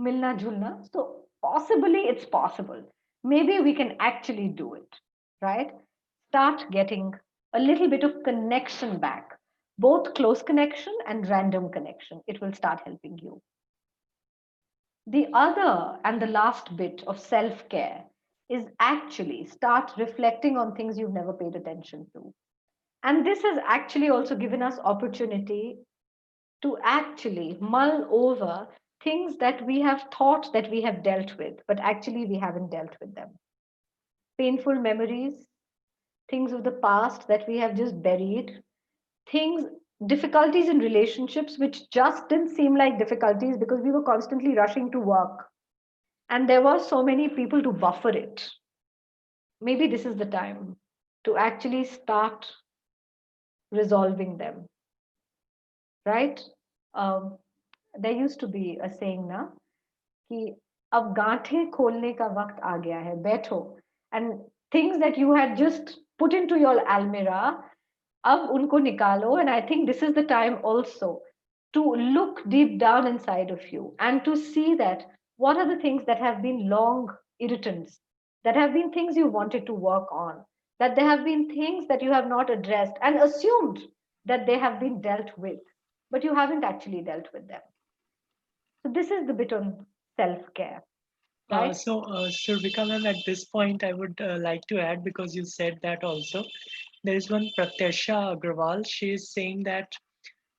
मिलना जुलना. So possibly it's possible. Maybe we can actually do it, right? Start getting a little bit of connection back, both close connection and random connection. It will start helping you. The other and the last bit of self care is actually start reflecting on things you've never paid attention to. And this has actually also given us opportunity to actually mull over things that we have thought that we have dealt with, but actually we haven't dealt with them. Painful memories, things of the past that we have just buried, things, difficulties in relationships which just didn't seem like difficulties because we were constantly rushing to work. And there were so many people to buffer it. Maybe this is the time to actually start resolving them, right? Um, there used to be a saying now, कि अब गांठें खोलने का वक्त आ गया है, बैठो. And things that you had just put into your almirah, अब उनको निकालो. And I think this is the time also to look deep down inside of you and to see that what are the things that have been long irritants, that have been things you wanted to work on, that there have been things that you have not addressed and assumed that they have been dealt with, but you haven't actually dealt with them. So this is the bit on self-care, right? Survika ma'am, at this point, I would like to add, because you said that also, there is one Pratyasha Agrawal. She is saying that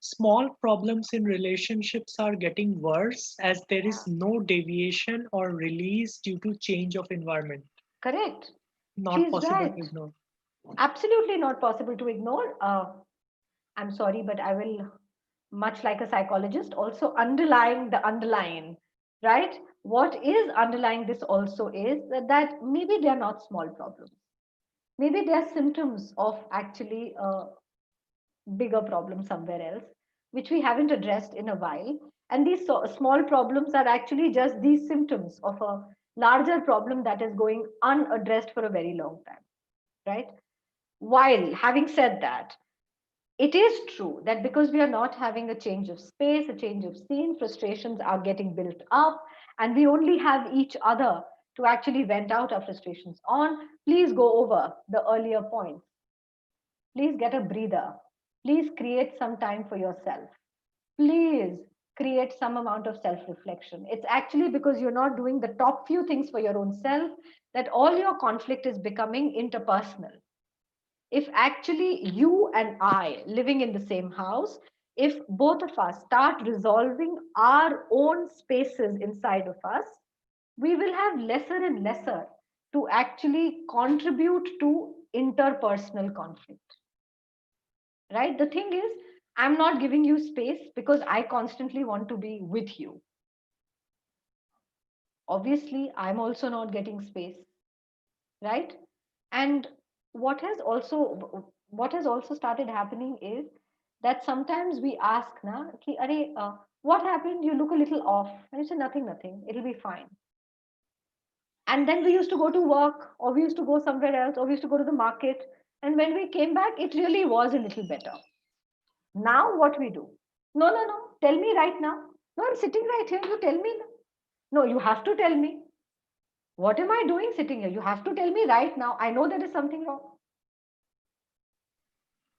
small problems in relationships are getting worse as there is no deviation or release due to change of environment. Correct. Not She's possible right. to ignore. Absolutely not possible to ignore. I'm sorry, but I will, much like a psychologist, also underline the underline, right? What is underlying this also is that maybe they are not small problems. Maybe they are symptoms of actually a bigger problem somewhere else, which we haven't addressed in a while. And these small problems are actually just these symptoms of a larger problem that is going unaddressed for a very long time, right? While having said that, it is true that because we are not having a change of space, a change of scene, frustrations are getting built up, and we only have each other to actually vent out our frustrations on. Please go over the earlier points. Please get a breather. Please create some time for yourself. Please create some amount of self reflection. It's actually because you're not doing the top few things for your own self that all your conflict is becoming interpersonal. If actually you and I living in the same house, if both of us start resolving our own spaces inside of us, we will have lesser and lesser to actually contribute to interpersonal conflict. Right? The thing is, I'm not giving you space because I constantly want to be with you. Obviously, I'm also not getting space, right? And what has also started happening is that sometimes we ask na ki, what happened, you look a little off, and you say nothing, it'll be fine. And then we used to go to work, or we used to go somewhere else, or we used to go to the market, and when we came back it really was a little better. Now what we do, no, tell me right now. No, I'm sitting right here, you tell me. No, you have to tell me. What am I doing sitting here? You have to tell me right now. I know there is something wrong.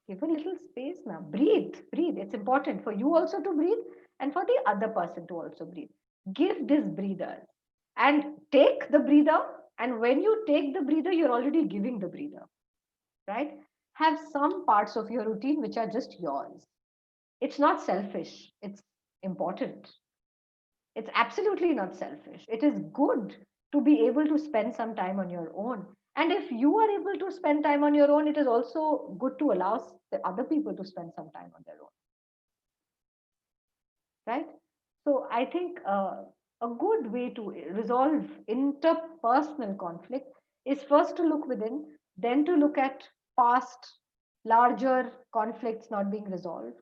Give a little space now. Breathe, breathe. It's important for you also to breathe and for the other person to also breathe. Give this breather and take the breather. And when you take the breather, you're already giving the breather, right? Have some parts of your routine which are just yours. It's not selfish, it's important. It's absolutely not selfish. It is good to be able to spend some time on your own. And if you are able to spend time on your own, it is also good to allow the other people to spend some time on their own. Right? So I think a good way to resolve interpersonal conflict is first to look within, then to look at past larger conflicts not being resolved,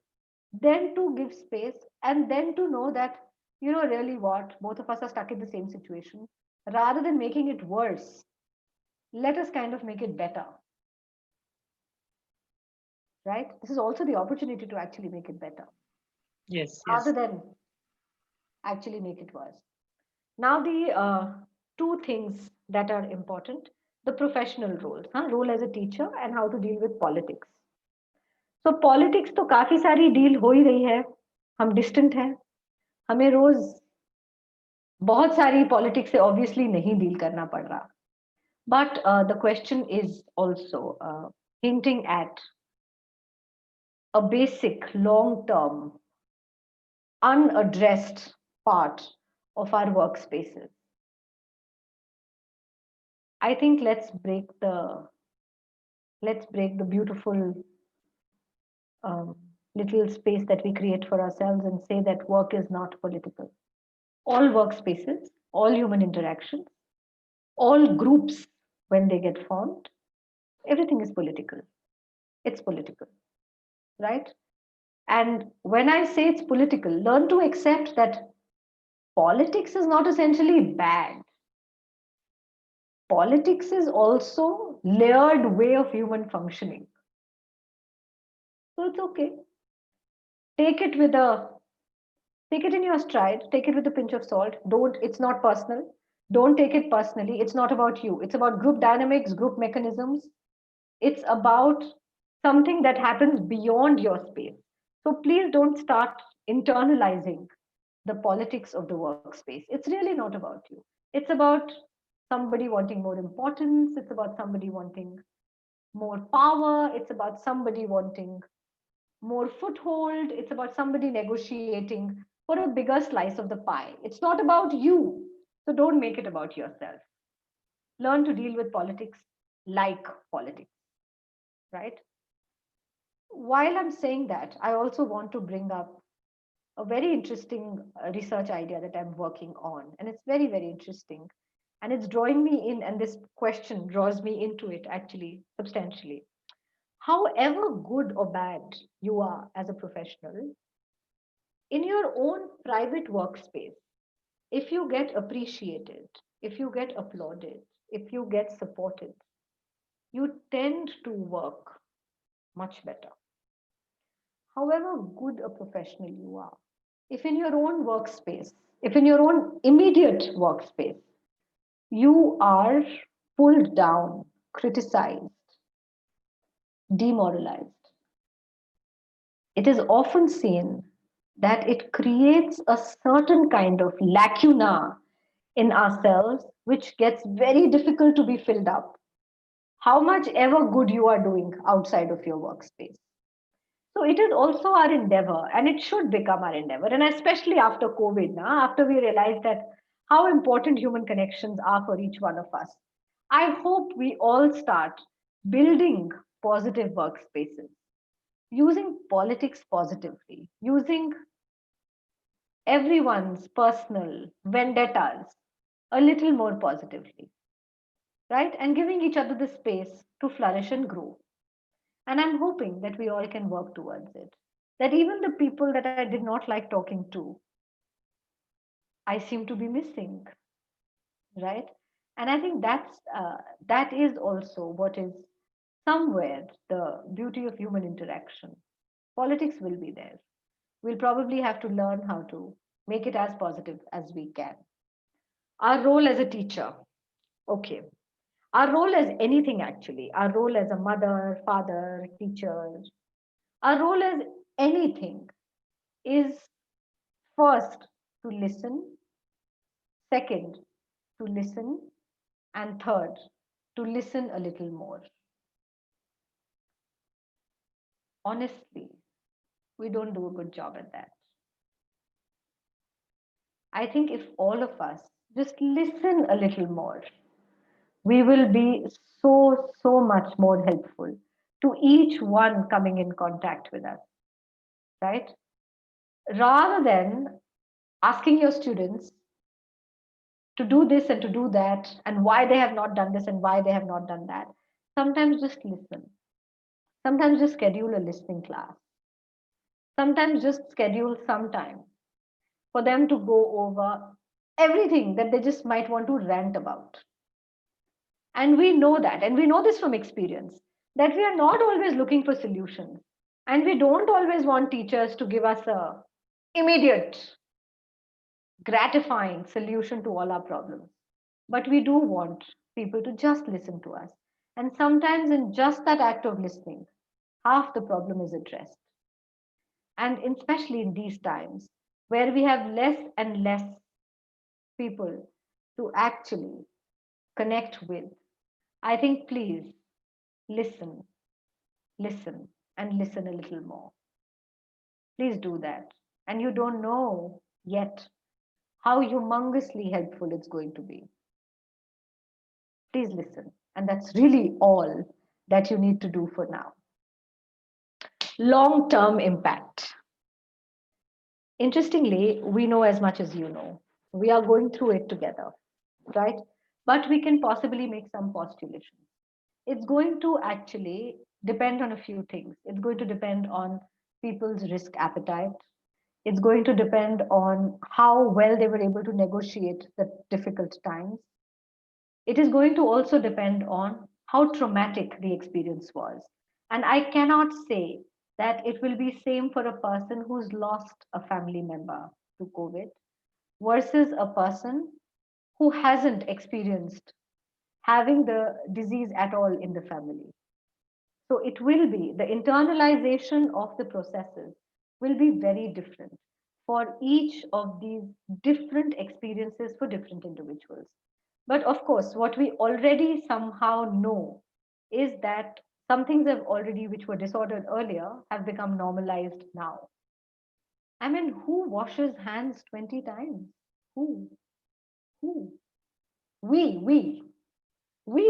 then to give space, and then to know that, really what, both of us are stuck in the same situation. Rather than making it worse, let us kind of make it better. Right? This is also the opportunity to actually make it better. Yes. Rather than actually make it worse. Now, the two things that are important, the professional roles, role as a teacher and how to deal with politics. So politics तो काफी सारी deal हो ही रही है, हम distant हैं, हमें रोज बहुत सारी पॉलिटिक्स से ऑब्वियसली नहीं डील करना पड़ रहा. But the question is also hinting at a basic long-term unaddressed part of our workspaces. I think let's break the beautiful little space that we create for ourselves and say that work is not political. All workspaces, all human interactions, all groups, when they get formed, everything is political. It's political, right? And when I say it's political, learn to accept that politics is not essentially bad. Politics is also layered way of human functioning. So it's okay. Take it with a take it in your stride, take it with a pinch of salt. Don't, it's not personal. Don't take it personally. It's not about you. It's about group dynamics, group mechanisms. It's about something that happens beyond your space. So please don't start internalizing the politics of the workspace. It's really not about you. It's about somebody wanting more importance. It's about somebody wanting more power. It's about somebody wanting more foothold. It's about somebody negotiating for a bigger slice of the pie. It's not about you. So don't make it about yourself. Learn to deal with politics like politics, right? While I'm saying that, I also want to bring up a very interesting research idea that I'm working on. And it's very, very interesting. And it's drawing me in, and this question draws me into it actually substantially. However good or bad you are as a professional, in your own private workspace, if you get appreciated, if you get applauded, if you get supported, you tend to work much better. However good a professional you are, if in your own workspace, if in your own immediate workspace, you are pulled down, criticized, demoralized, it is often seen that it creates a certain kind of lacuna in ourselves, which gets very difficult to be filled up, how much ever good you are doing outside of your workspace. So it is also our endeavor, and it should become our endeavor. And especially after COVID, now, after we realized that how important human connections are for each one of us, I hope we all start building positive workspaces, using politics positively, using everyone's personal vendettas a little more positively, right? And giving each other the space to flourish and grow. And I'm hoping that we all can work towards it. That even the people that I did not like talking to, I seem to be missing, right? And I think that is also what is somewhere the beauty of human interaction. Politics will be there. We'll probably have to learn how to make it as positive as we can. Our role as a teacher, okay. Our role as anything actually, our role as a mother, father, teacher, our role as anything is first to listen, second to listen, and third to listen a little more. Honestly, we don't do a good job at that. I think if all of us just listen a little more, we will be so much more helpful to each one coming in contact with us, right? Rather than asking your students to do this and to do that, and why they have not done this and why they have not done that, sometimes just listen. Sometimes just schedule a listening class. Sometimes just schedule some time for them to go over everything that they just might want to rant about. And we know that, and we know this from experience, that we are not always looking for solutions. And we don't always want teachers to give us a immediate, gratifying solution to all our problems. But we do want people to just listen to us. And sometimes, in just that act of listening, half the problem is addressed. And especially in these times where we have less and less people to actually connect with, I think please listen, listen, and listen a little more. Please do that. And you don't know yet how humongously helpful it's going to be. Please listen. And that's really all that you need to do for now. Long-term impact. Interestingly, we know as much as you know. We are going through it together, right? But we can possibly make some postulations. It's going to actually depend on a few things. It's going to depend on people's risk appetite. It's going to depend on how well they were able to negotiate the difficult times. It is going to also depend on how traumatic the experience was. And I cannot say that it will be same for a person who's lost a family member to COVID versus a person who hasn't experienced having the disease at all in the family. So it will be the internalization of the processes will be very different for each of these different experiences for different individuals. But of course, what we already somehow know is that some things have already, which were disordered earlier, have become normalized now. I mean, who washes hands 20 times? Who? Who? We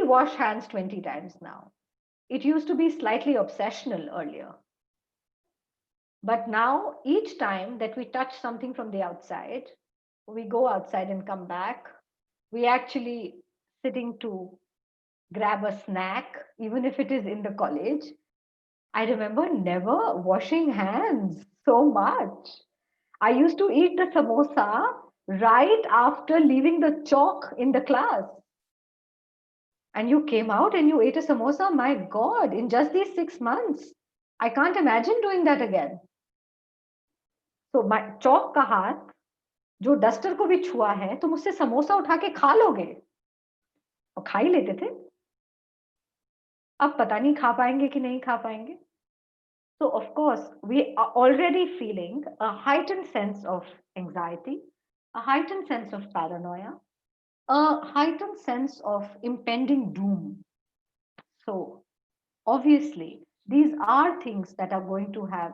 wash hands 20 times now. It used to be slightly obsessional earlier. But now, each time that we touch something from the outside, we go outside and come back, we actually sitting to grab a snack, even if it is in the college. I remember never washing hands so much. I used to eat the samosa right after leaving the chalk in the class. And you came out and you ate a samosa, my God, in just these 6 months. I can't imagine doing that again. So my chalk का हाथ जो duster को भी छुआ है तो मुझसे समोसा उठा के खा लोगे और खा ही लेते थे अब पता नहीं खा पाएंगे कि नहीं खा पाएंगे So of course we are already feeling a heightened sense of anxiety, a heightened sense of paranoia, a heightened sense of impending doom. So obviously these are things that are going to have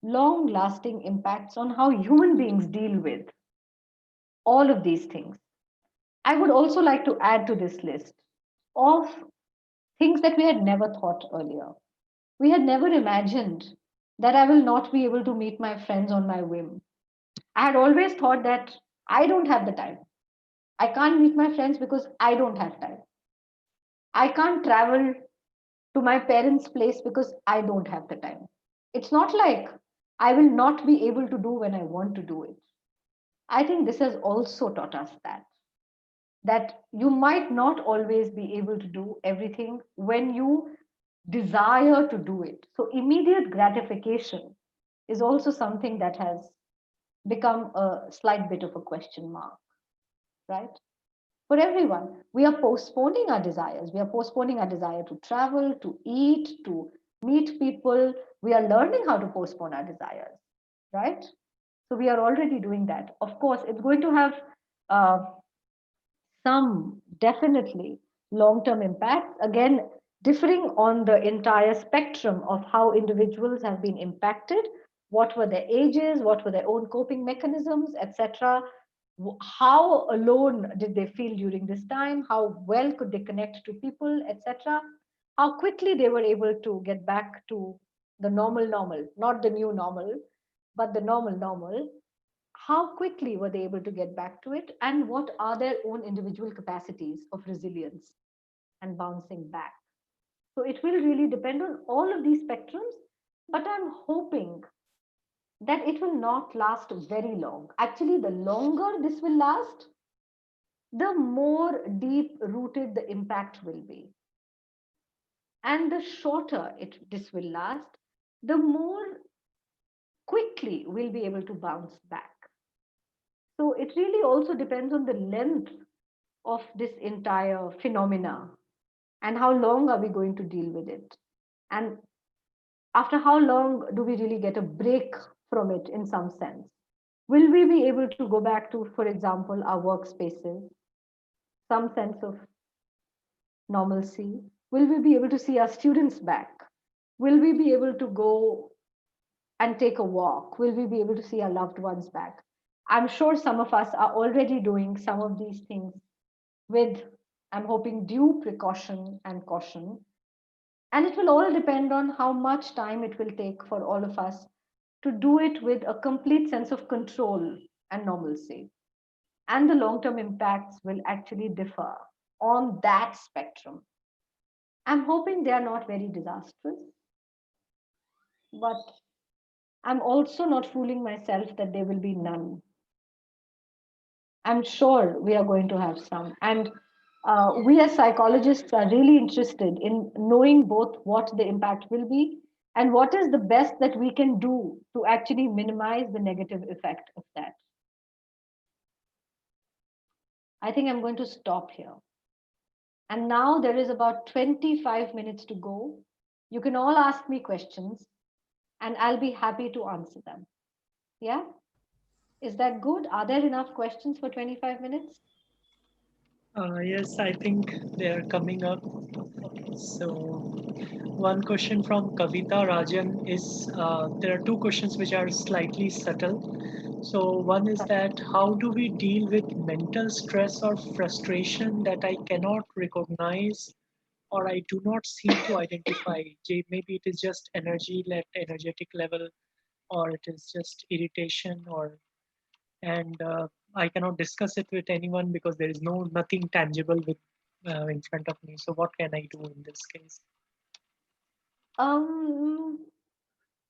long lasting impacts on how human beings deal with all of these things. I would also like to add to this list of things that we had never thought earlier. We had never imagined that I will not be able to meet my friends on my whim. I had always thought that I don't have the time. I can't meet my friends because I don't have time. I can't travel to my parents' place because I don't have the time. It's not like I will not be able to do when I want to do it. I think this has also taught us that you might not always be able to do everything when you desire to do it. So immediate gratification is also something that has become a slight bit of a question mark, right? For everyone, we are postponing our desires. We are postponing our desire to travel, to eat, to meet people. We are learning how to postpone our desires, right? So we are already doing that. Of course, it's going to have uh, some definitely long-term impacts, again, differing on the entire spectrum of how individuals have been impacted, what were their ages, what were their own coping mechanisms, etc. How alone did they feel during this time? How well could they connect to people, etc. How quickly they were able to get back to the normal, not the new normal, but the normal. How quickly were they able to get back to it, and what are their own individual capacities of resilience and bouncing back? So it will really depend on all of these spectrums, but I'm hoping that it will not last very long. Actually, the longer this will last, the more deep rooted the impact will be. And the shorter this will last, the more quickly we'll be able to bounce back. So it really also depends on the length of this entire phenomena and how long are we going to deal with it. And after how long do we really get a break from it in some sense? Will we be able to go back to, for example, our workspaces, some sense of normalcy? Will we be able to see our students back? Will we be able to go and take a walk? Will we be able to see our loved ones back? I'm sure some of us are already doing some of these things with, I'm hoping, due precaution and caution. And it will all depend on how much time it will take for all of us to do it with a complete sense of control and normalcy. And the long-term impacts will actually differ on that spectrum. I'm hoping they are not very disastrous, but I'm also not fooling myself that there will be none. I'm sure we are going to have some. And we as psychologists are really interested in knowing both what the impact will be and what is the best that we can do to actually minimize the negative effect of that. I think I'm going to stop here. And now there is about 25 minutes to go. You can all ask me questions and I'll be happy to answer them. Yeah? Is that good? Are there enough questions for 25 minutes? Yes, I think they are coming up. So, one question from Kavita Rajan is there are two questions which are slightly subtle. So, one is that how do we deal with mental stress or frustration that I cannot recognize or I do not seem to identify? Maybe it is just energetic level, or it is just irritation, or and I cannot discuss it with anyone because there is nothing tangible with in front of me. So what can I do in this case? Um,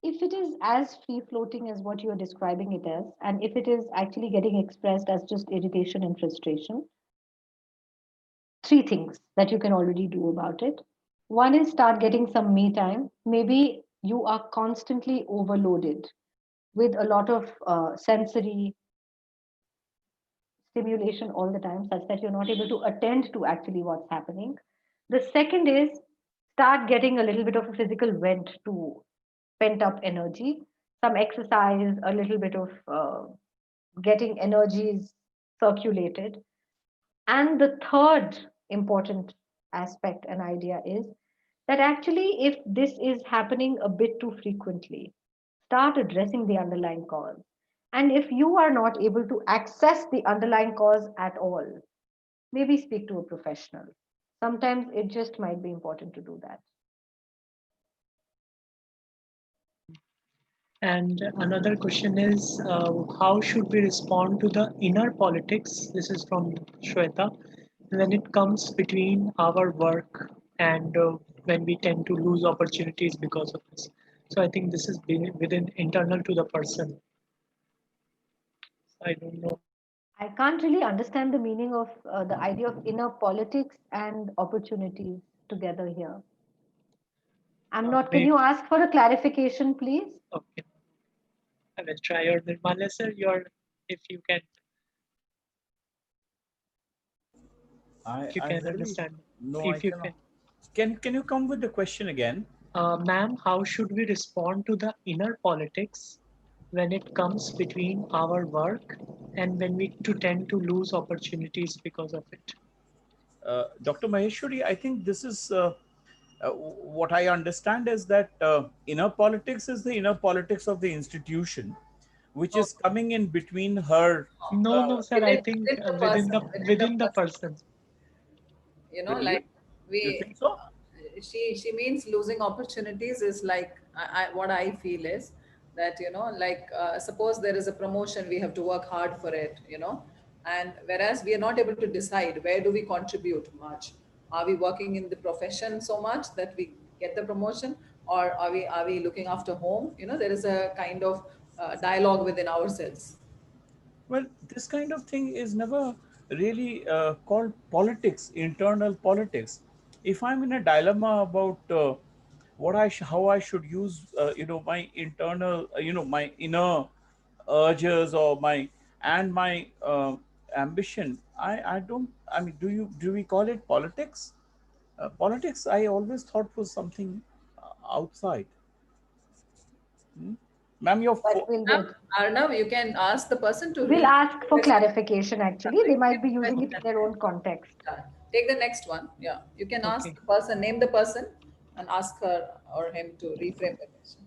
if it is as free floating as what you are describing it as, and if it is actually getting expressed as just irritation and frustration, three things that you can already do about it. One is start getting some me time. Maybe you are constantly overloaded with a lot of sensory stimulation all the time, such that you're not able to attend to actually what's happening. The second is start getting a little bit of a physical vent to pent up energy, some exercise, a little bit of getting energies circulated. And the third important aspect and idea is that actually, if this is happening a bit too frequently, start addressing the underlying cause. And if you are not able to access the underlying cause at all, maybe speak to a professional. Sometimes it just might be important to do that. And another question is how should we respond to the inner politics? This is from Shweta. When it comes between our work and when we tend to lose opportunities because of this. So I think this is within internal to the person. I don't know. I can't really understand the meaning of the idea of inner politics and opportunities together here. I'm not, can Maybe, you ask for a clarification, please? okay. I will try. Or Nirmala sir, if you can, I, if you I can really, understand, no, I if you cannot. can. Can you come with the question again? Ma'am, how should we respond to the inner politics when it comes between our work and when we tend to lose opportunities because of it? Dr. Maheshwari, I think this is what I understand is that inner politics is the inner politics of the institution, which Oh, is coming in between her. no, no, sir. I think Within the person, within the person. Really? like You we think so? she means losing opportunities is like what I feel is that like suppose there is a promotion, we have to work hard for it, and whereas we are not able to decide where do we contribute much. Are we working in the profession so much that we get the promotion, or are we looking after home? There is a kind of dialogue within ourselves. Well, this kind of thing is never really called politics, internal politics. If I'm in a dilemma about how I should use, my internal, my inner urges or my ambition, I don't. I mean, do we call it politics? Politics, I always thought was something outside. Hmm? Ma'am, your But we'll wait. Arnav, you can ask the person to We'll read ask the for question. clarification actually. They might be using it in their own context. Yeah. Take the next one. Yeah. You can ask Okay, the person, name the person, and ask her or him to reframe the question.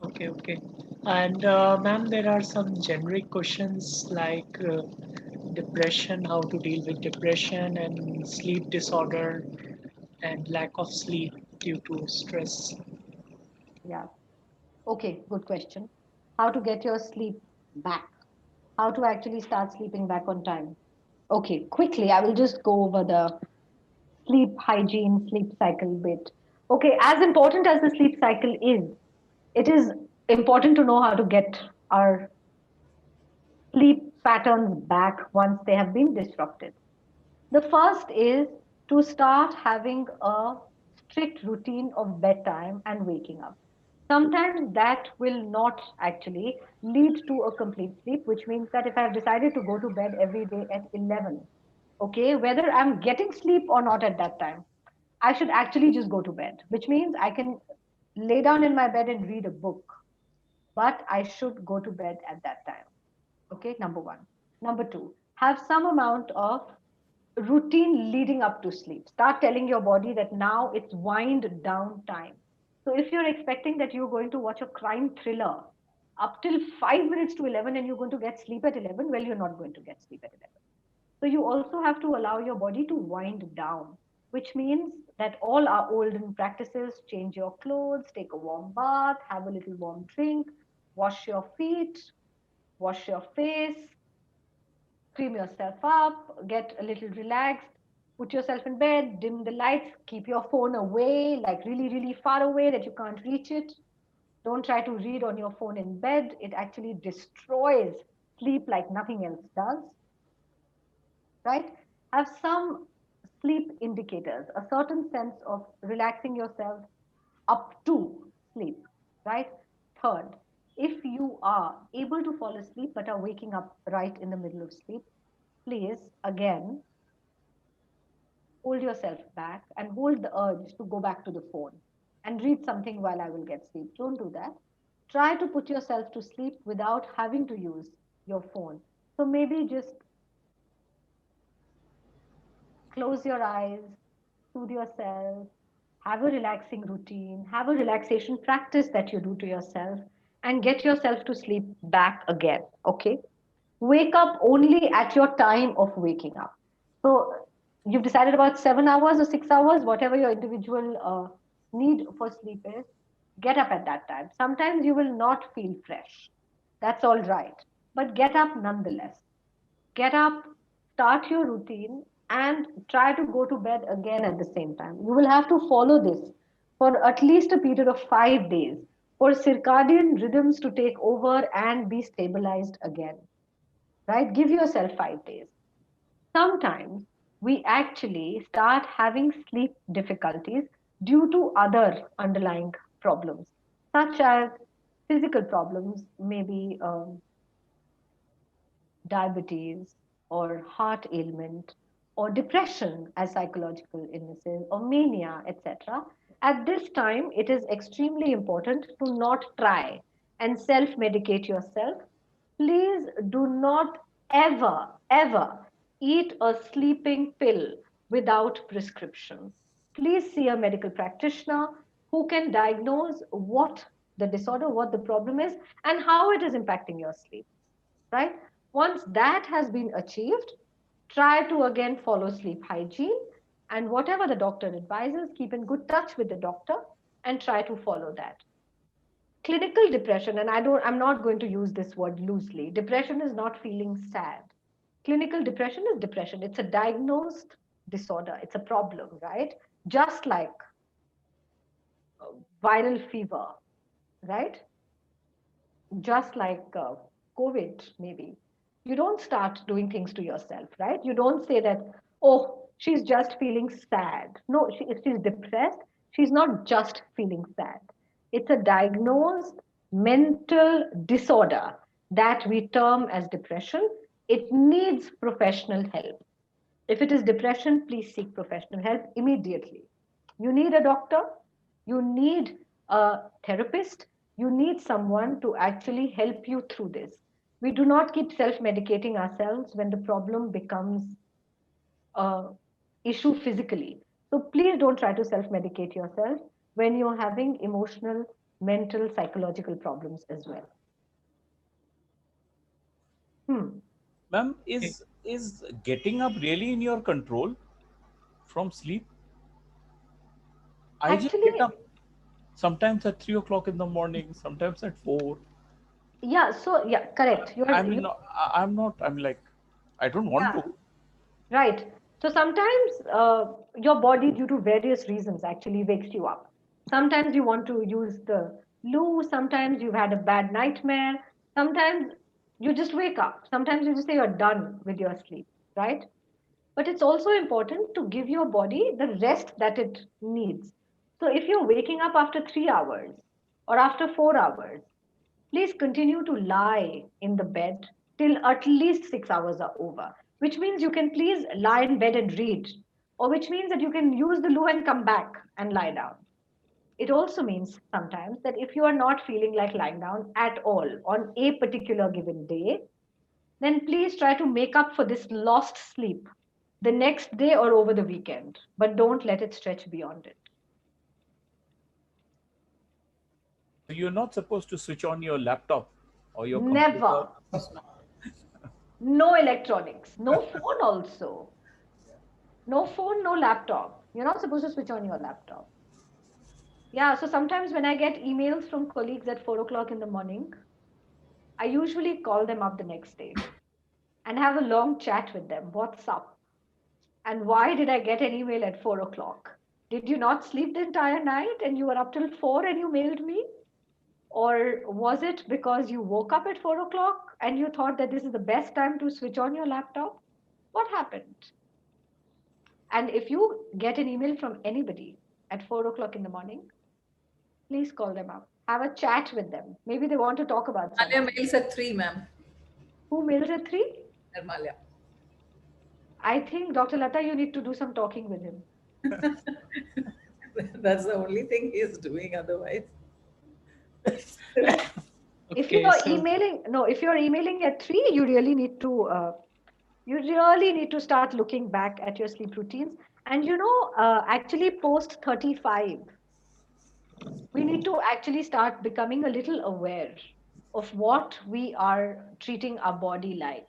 okay, okay. And ma'am, there are some generic questions like depression, how to deal with depression and sleep disorder and lack of sleep due to stress. Yeah. Okay, good question. How to get your sleep back? How to actually start sleeping back on time? Okay, quickly, I will just go over the sleep hygiene, sleep cycle bit. Okay, as important as the sleep cycle is, it is important to know how to get our sleep patterns back once they have been disrupted. The first is to start having a strict routine of bedtime and waking up. Sometimes that will not actually lead to a complete sleep, which means that if I've decided to go to bed every day at 11, okay, whether I'm getting sleep or not at that time, I should actually just go to bed, which means I can lay down in my bed and read a book, but I should go to bed at that time. Okay, number one. Number two, have some amount of routine leading up to sleep. Start telling your body that now it's wind down time. So if you're expecting that you're going to watch a crime thriller up till 5 minutes to 11 and you're going to get sleep at 11, well, you're not going to get sleep at 11. So you also have to allow your body to wind down, which means that all our olden practices, change your clothes, take a warm bath, have a little warm drink, wash your feet, wash your face, cream yourself up, get a little relaxed, put yourself in bed, dim the lights, keep your phone away, like really, really far away that you can't reach it. Don't try to read on your phone in bed. It actually destroys sleep like nothing else does, right? Have some sleep indicators, a certain sense of relaxing yourself up to sleep, right? Third, if you are able to fall asleep but are waking up right in the middle of sleep, please again hold yourself back and hold the urge to go back to the phone and read something while I will get sleep. Don't do that. Try to put yourself to sleep without having to use your phone. So maybe just close your eyes, soothe yourself, have a relaxing routine, have a relaxation practice that you do to yourself, and get yourself to sleep back again. Okay? Wake up only at your time of waking up. So you've decided about 7 hours or 6 hours, whatever your individual need for sleep is, get up at that time. Sometimes you will not feel fresh. That's all right. But get up nonetheless. Get up, start your routine, and try to go to bed again at the same time. You will have to follow this for at least a period of 5 days for circadian rhythms to take over and be stabilized again, right? Give yourself 5 days. Sometimes we actually start having sleep difficulties due to other underlying problems, such as physical problems, maybe diabetes or heart ailment or depression as psychological illnesses or mania, etc. At this time, it is extremely important to not try and self medicate yourself. Please do not ever, ever eat a sleeping pill without prescription. Please see a medical practitioner who can diagnose what the disorder, what the problem is, and how it is impacting your sleep, right? Once that has been achieved, try to again follow sleep hygiene and whatever the doctor advises, keep in good touch with the doctor and try to follow that. Clinical depression, and I'm not going to use this word loosely. Depression is not feeling sad. Clinical depression is depression. It's a diagnosed disorder. It's a problem, right? Just like viral fever, right? Just like COVID, maybe. You don't start doing things to yourself, right? You don't say that, oh, she's just feeling sad. No, if she's depressed, she's not just feeling sad. It's a diagnosed mental disorder that we term as depression. It needs professional help. If it is depression, please seek professional help immediately. You need a doctor, you need a therapist, you need someone to actually help you through this. We do not keep self medicating ourselves when the problem becomes a issue physically. So please don't try to self medicate yourself when you're having emotional, mental, psychological problems as well. Ma'am, is getting up really in your control from sleep? I just get Actually, up sometimes at 3 o'clock in the morning, sometimes at 4. yeah, so yeah, correct. I mean, I'm not, I'm like, I don't want Yeah, to. right. So sometimes your body, due to various reasons, actually wakes you up. Sometimes you want to use the loo, sometimes you've had a bad nightmare, sometimes you just wake up, sometimes you just say you're done with your sleep, right? But it's also important to give your body the rest that it needs. So if you're waking up after 3 hours or after 4 hours, please continue to lie in the bed till at least 6 hours are over, which means you can please lie in bed and read, or which means that you can use the loo and come back and lie down. It also means sometimes that if you are not feeling like lying down at all on a particular given day, then please try to make up for this lost sleep the next day or over the weekend, but don't let it stretch beyond it. So you're not supposed to switch on your laptop or your computer. Never. No electronics, no phone also. No phone, no laptop. You're not supposed to switch on your laptop. Yeah, so sometimes when I get emails from colleagues at 4 o'clock in the morning, I usually call them up the next day and have a long chat with them. What's up? And why did I get an email at 4 o'clock? Did you not sleep the entire night and you were up till 4 and you mailed me? Or was it because you woke up at 4 o'clock and you thought that this is the best time to switch on your laptop? What happened? And if you get an email from anybody at 4 o'clock in the morning, please call them up. Have a chat with them. Maybe they want to talk about Nirmalia something. mails at 3, ma'am. Who mails at 3? Nirmalia. I think Dr. Lata, you need to do some talking with him. That's the only thing he's doing otherwise. If Okay, you're so emailing, no, if you're emailing at 3, you really need to start looking back at your sleep routines. And actually post 35, we need to actually start becoming a little aware of what we are treating our body like.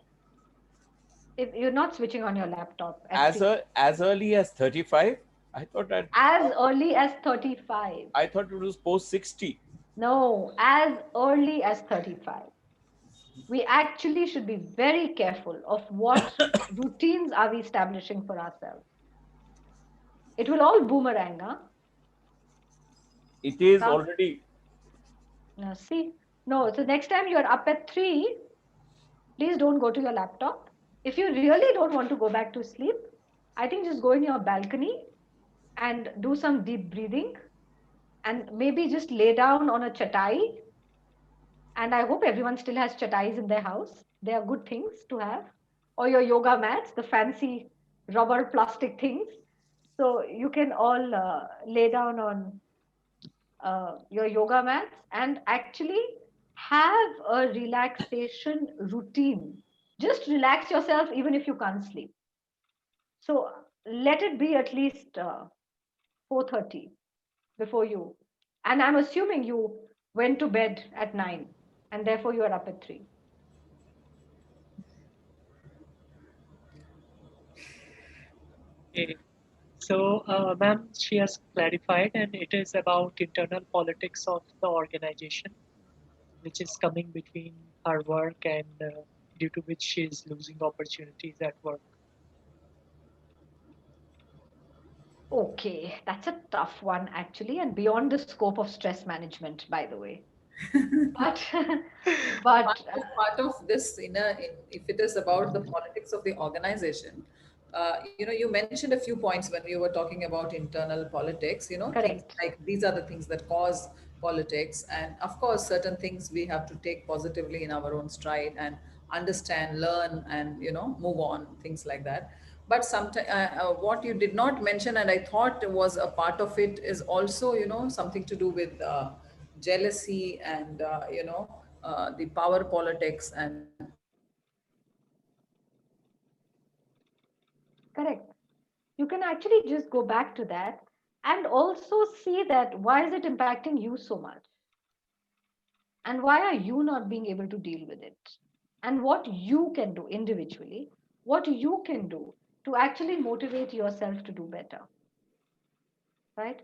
If you're not switching on your laptop at 3, As early as 35. I thought that as early as 35. I thought it was post 60. No, as early as 35. We actually should be very careful of what routines are we establishing for ourselves. It will all boomerang, huh? It is Now, already. now see, no, so next time you're up at 3, please don't go to your laptop. If you really don't want to go back to sleep, I think just go in your balcony and do some deep breathing and maybe just lay down on a chatai. And I hope everyone still has chatais in their house. They are good things to have. Or your yoga mats, the fancy rubber plastic things. So you can all lay down on your yoga mats and actually have a relaxation routine. Just relax yourself even if you can't sleep. So let it be at least 4:30 before you. And I'm assuming you went to bed at 9 and therefore you are up at 3. okay. So, ma'am, she has clarified, and it is about internal politics of the organization, which is coming between her work and due to which she is losing opportunities at work. Okay, that's a tough one actually, and beyond the scope of stress management, by the way. But, but Part of this if it is about the politics of the organization, you mentioned a few points when you were talking about internal politics, things correct. like these are the things that cause politics. And of course, certain things we have to take positively in our own stride and understand, learn, and, move on, things like that. But sometimes what you did not mention, and I thought was a part of it, is also, something to do with jealousy and the power politics and Correct. You can actually just go back to that and also see that why is it impacting you so much? And why are you not being able to deal with it? And what you can do individually, what you can do to actually motivate yourself to do better, right?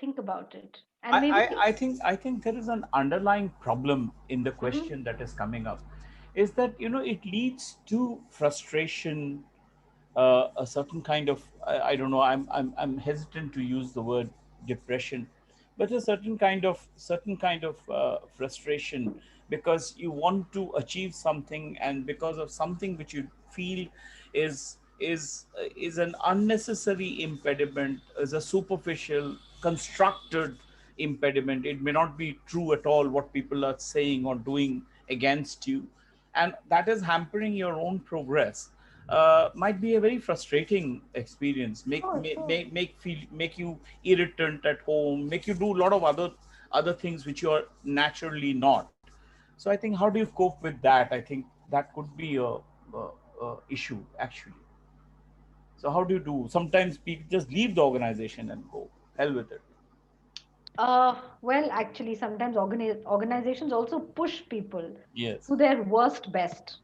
Think about it. And maybe, I think there is an underlying problem in the mhm, question that is coming up, is that it leads to frustration, a certain kind of I don't know. I'm hesitant to use the word depression, but a certain kind of frustration, because you want to achieve something, and because of something which you feel is an unnecessary impediment, is a superficial constructed impediment. It may not be true at all what people are saying or doing against you, and that is hampering your own progress. Might be a very frustrating experience. Sure, sure. Make you irritant at home, make you do a lot of other things which you are naturally not. So I think, how do you cope with that? I think that could be a issue actually. So how do you do? Sometimes people just leave the organization and go, hell with it. Well, actually, sometimes organizations also push people Yes. to their worst best.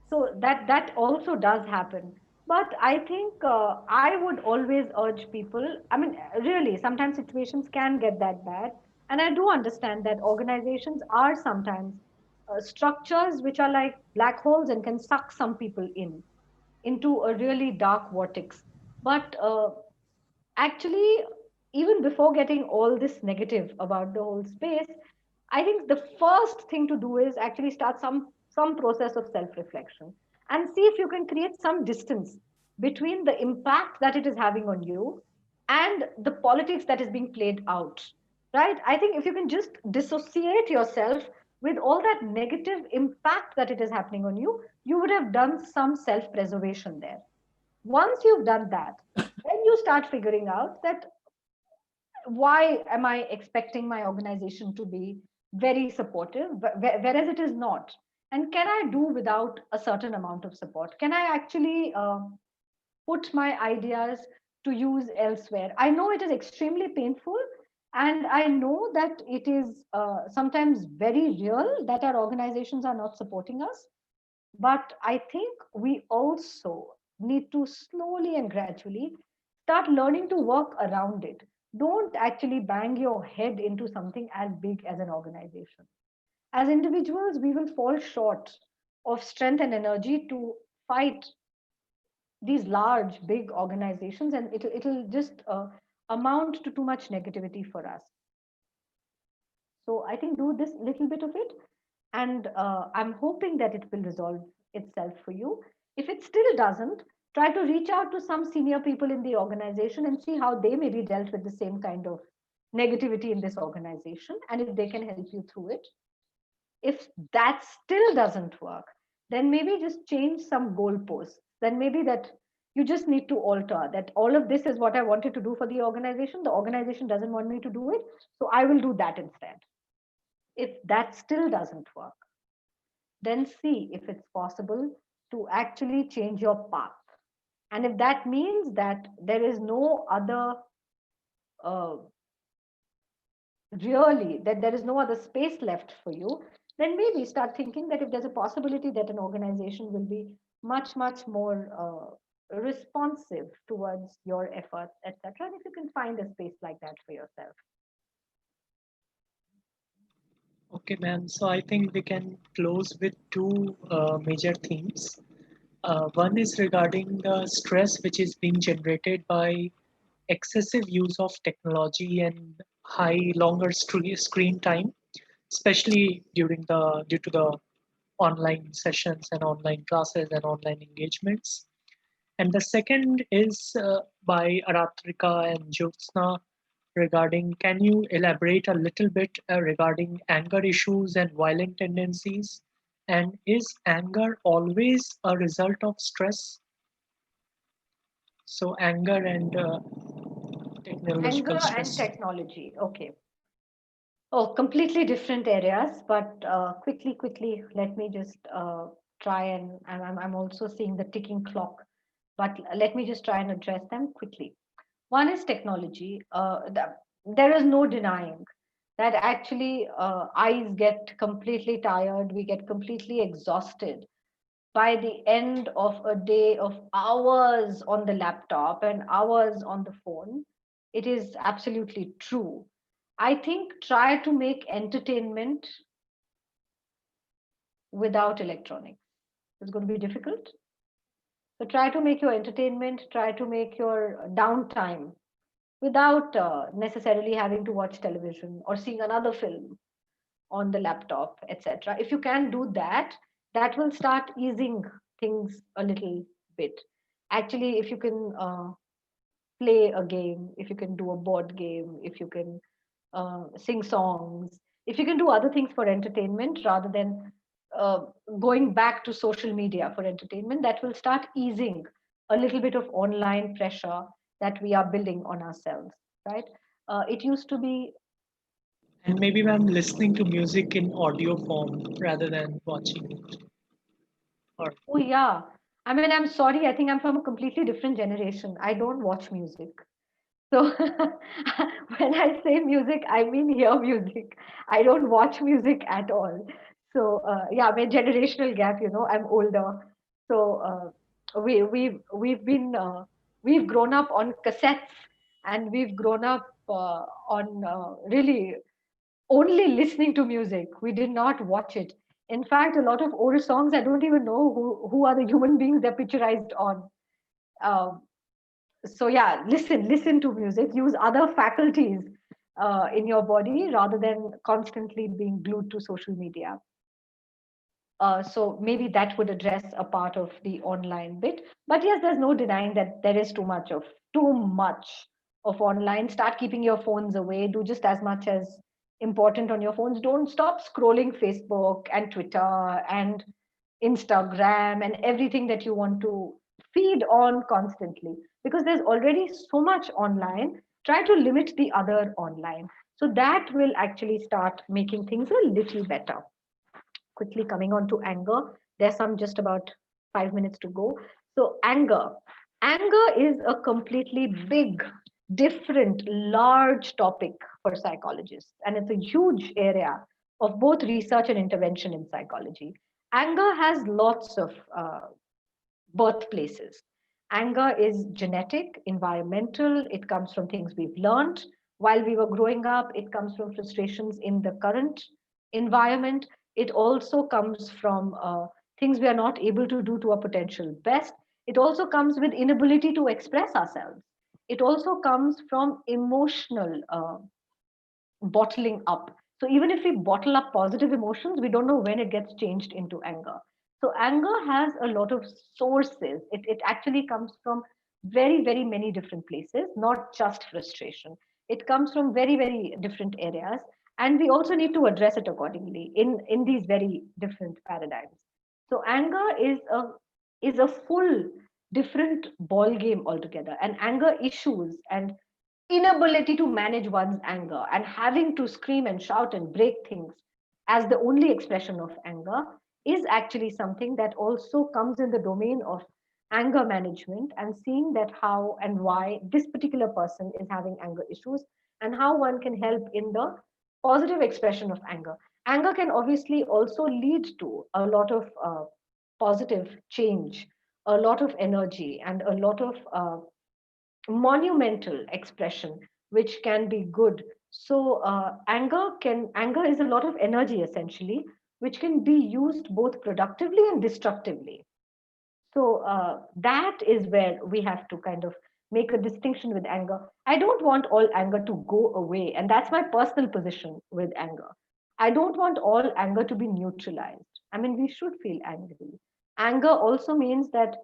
So that also does happen. But I think I would always urge people. I mean, really, sometimes situations can get that bad, and I do understand that organizations are sometimes structures which are like black holes and can suck some people into a really dark vortex. But actually, even before getting all this negative about the whole space, I think the first thing to do is actually start some process of self reflection and see if you can create some distance between the impact that it is having on you and the politics that is being played out. Right? I think if you can just dissociate yourself with all that negative impact that it is happening on you, you would have done some self preservation there. Once you've done that, then you start figuring out that why am I expecting my organization to be very supportive, whereas it is not? And can I do without a certain amount of support? Can I actually put my ideas to use elsewhere? I know it is extremely painful, and I know that it is sometimes very real that our organizations are not supporting us. But I think we also need to slowly and gradually start learning to work around it. Don't actually bang your head into something as big as an organization. As individuals, we will fall short of strength and energy to fight these large, big organizations, and it'll just amount to too much negativity for us. So I think do this little bit of it, and I'm hoping that it will resolve itself for you. If it still doesn't, try to reach out to some senior people in the organization and see how they maybe dealt with the same kind of negativity in this organization, and if they can help you through it. If that still doesn't work, then maybe just change some goalposts. Then maybe that you just need to alter that all of this is what I wanted to do for the organization. The organization doesn't want me to do it, so I will do that instead. If that still doesn't work, then see if it's possible to actually change your path. And if that means that there is no other, uh, really, that there is no other space left for you, then maybe start thinking that if there's a possibility that an organization will be much, much more responsive towards your efforts, etc., and if you can find a space like that for yourself. Okay, ma'am. So I think we can close with two major themes. One is regarding the stress which is being generated by excessive use of technology and longer screen time, especially due to the online sessions and online classes and online engagements. And the second is by Aratrika and Jyotsna regarding, can you elaborate a little bit regarding anger issues and violent tendencies? And is anger always a result of stress? So anger and technological Anger and stress. technology. Okay. Oh, completely different areas, but quickly, let me just try and I'm also seeing the ticking clock, but let me just try and address them quickly. One is technology. There is no denying that actually eyes get completely tired, we get completely exhausted by the end of a day of hours on the laptop and hours on the phone. It is absolutely true. I think try to make entertainment without electronics. It's going to be difficult. So try to make your entertainment, try to make your downtime without necessarily having to watch television or seeing another film on the laptop, etc. If you can do that, that will start easing things a little bit. Actually, if you can play a game, if you can do a board game, if you can sing songs, if you can do other things for entertainment rather than uh, going back to social media for entertainment, that will start easing a little bit of online pressure that we are building on ourselves, right? It used to be. And maybe I'm listening to music in audio form rather than watching it. Or Oh, yeah. I mean, I'm sorry. I think I'm from a completely different generation. I don't watch music. So when I say music, I mean hear music. I don't watch music at all. So yeah, my generational gap. I'm older. So we've grown up on cassettes, and we've grown up on really only listening to music. We did not watch it. In fact, a lot of old songs, I don't even know who are the human beings they're picturized on. Um, so yeah, listen to music. Use other faculties in your body rather than constantly being glued to social media. So maybe that would address a part of the online bit. But yes, there's no denying that there is too much of online. Start keeping your phones away. Do just as much as important on your phones. Don't stop scrolling Facebook and Twitter and Instagram and everything that you want to feed on constantly, because there's already so much online. Try to limit the other online. So that will actually start making things a little better. Quickly coming on to anger, there's some just about 5 minutes to go. So anger is a completely big, different, large topic for psychologists, and it's a huge area of both research and intervention in psychology. Anger has lots of birthplaces. Anger is genetic, environmental, it comes from things we've learned while we were growing up, it comes from frustrations in the current environment, it also comes from things we are not able to do to our potential best. It also comes with inability to express ourselves. It also comes from emotional bottling up. So even if we bottle up positive emotions, we don't know when it gets changed into anger. So anger has a lot of sources. It actually comes from very, very many different places, not just frustration. It comes from very, very different areas. And we also need to address it accordingly in these very different paradigms. So anger is a full different ball game altogether. And anger issues and inability to manage one's anger and having to scream and shout and break things as the only expression of anger is actually something that also comes in the domain of anger management, and seeing that how and why this particular person is having anger issues and how one can help in the positive expression of anger. Anger can obviously also lead to a lot of positive change, a lot of energy, and a lot of monumental expression which can be good. So anger is a lot of energy essentially, which can be used both productively and destructively. So that is where we have to kind of make a distinction with anger. I don't want all anger to go away, and that's my personal position with anger. I don't want all anger to be neutralized. I mean, we should feel angry. Anger also means that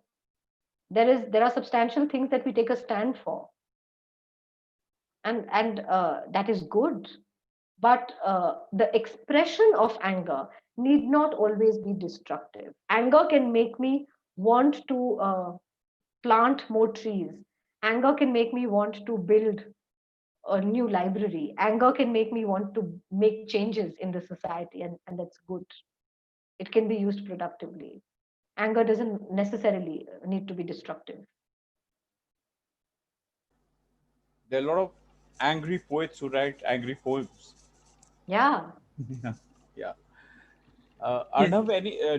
there are substantial things that we take a stand for, and that is good. But the expression of anger need not always be destructive. Anger can make me want to plant more trees. Anger can make me want to build a new library. Anger can make me want to make changes in the society, and that's good. It can be used productively. Anger doesn't necessarily need to be destructive. There are a lot of angry poets who write angry poems. Yeah. Yeah. Yeah. yes,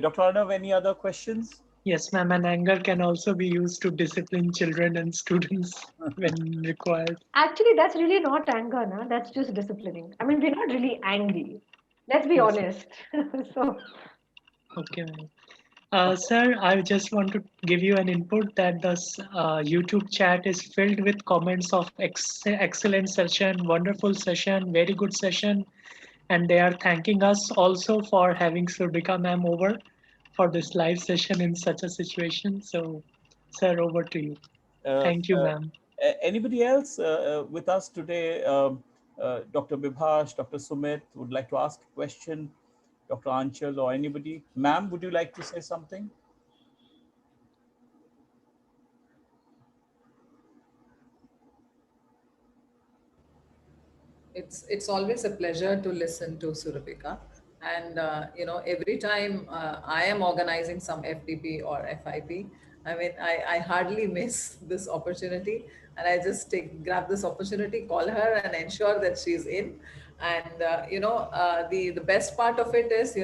Dr. Arnav, any other questions? yes, ma'am. And anger can also be used to discipline children and students when required. Actually, that's really not anger, na? That's just disciplining. I mean, we're not really angry. Let's be Yes. honest. So, Okay, ma'am. Sir, I just want to give you an input that this YouTube chat is filled with comments of excellent session, wonderful session, very good session, and they are thanking us also for having Surbika ma'am over for this live session in such a situation. So, sir, over to you. Uh, Thank you, uh, ma'am. Anybody else with us today? Dr. Bibhash, Dr. Sumit would like to ask a question. Dr. Anchal or anybody? Ma'am, would you like to say something? It's always a pleasure to listen to Surabika. And every time I am organizing some FDP or FIP, I mean, I hardly miss this opportunity, and I just grab this opportunity, call her, and ensure that she's in. And the best part of it is,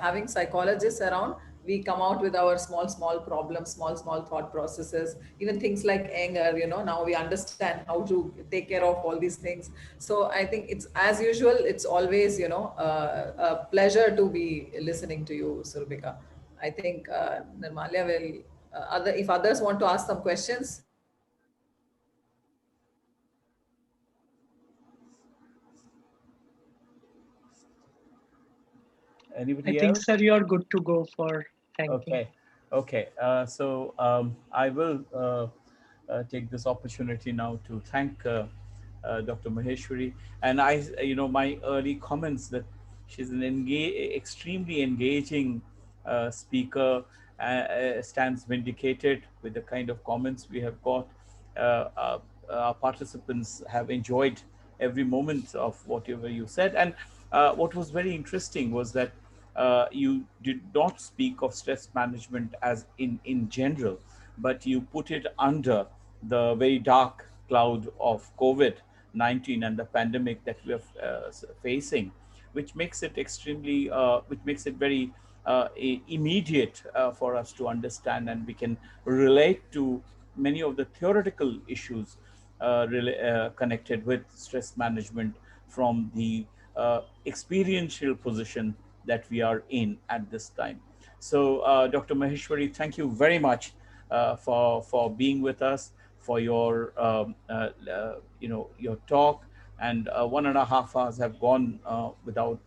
having psychologists around, we come out with our small problems, small thought processes, even things like anger. Now we understand how to take care of all these things. So I think it's, as usual, it's always, a pleasure to be listening to you, Surbika. I think Nirmalia will, if others want to ask some questions. I Anybody think, else? sir, you are good to go for thanking. Okay, okay. I will take this opportunity now to thank Dr. Maheshwari. And my early comments that she's an extremely engaging speaker, stands vindicated with the kind of comments we have got. Uh, uh, our participants have enjoyed every moment of whatever you said. And what was very interesting was that you did not speak of stress management as in general, but you put it under the very dark cloud of COVID-19 and the pandemic that we are facing, which makes it which makes it very immediate for us to understand, and we can relate to many of the theoretical issues connected with stress management from the experiential position that we are in at this time. So, Dr. Maheshwari, thank you very much for being with us, for your your talk. And 1.5 hours have gone without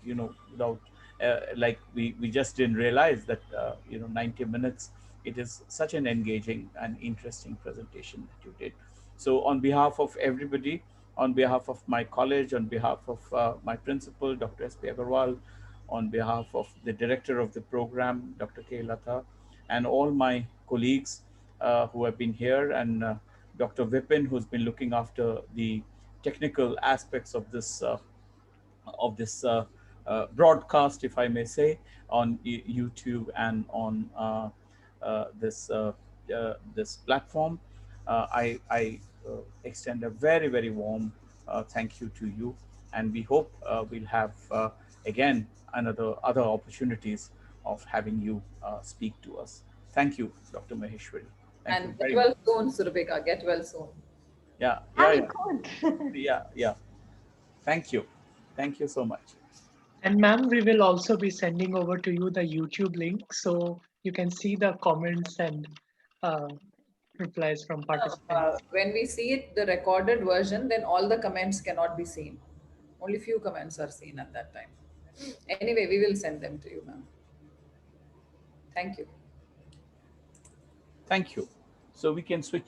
like we just didn't realize that 90 minutes. It is such an engaging and interesting presentation that you did. So, on behalf of everybody, on behalf of my college, on behalf of my principal, Dr. S.P. Agarwal, on behalf of the director of the program, Dr. K. Latha, and all my colleagues who have been here, and Dr. Vipin, who's been looking after the technical aspects of this broadcast, if I may say, on YouTube and on this platform. I extend a very warm thank you to you, and we hope we'll have again other opportunities of having you speak to us. Thank you, Dr. Maheshwari. Thank you And get very much. well soon, Surbika. Get well soon. Yeah, yeah, I yeah, could. yeah. Thank you. Thank you so much. And ma'am, we will also be sending over to you the YouTube link so you can see the comments and uh, replies from participants. When we see it, the recorded version, then all the comments cannot be seen. Only few comments are seen at that time. Anyway, we will send them to you, ma'am. Thank you. Thank you. So we can switch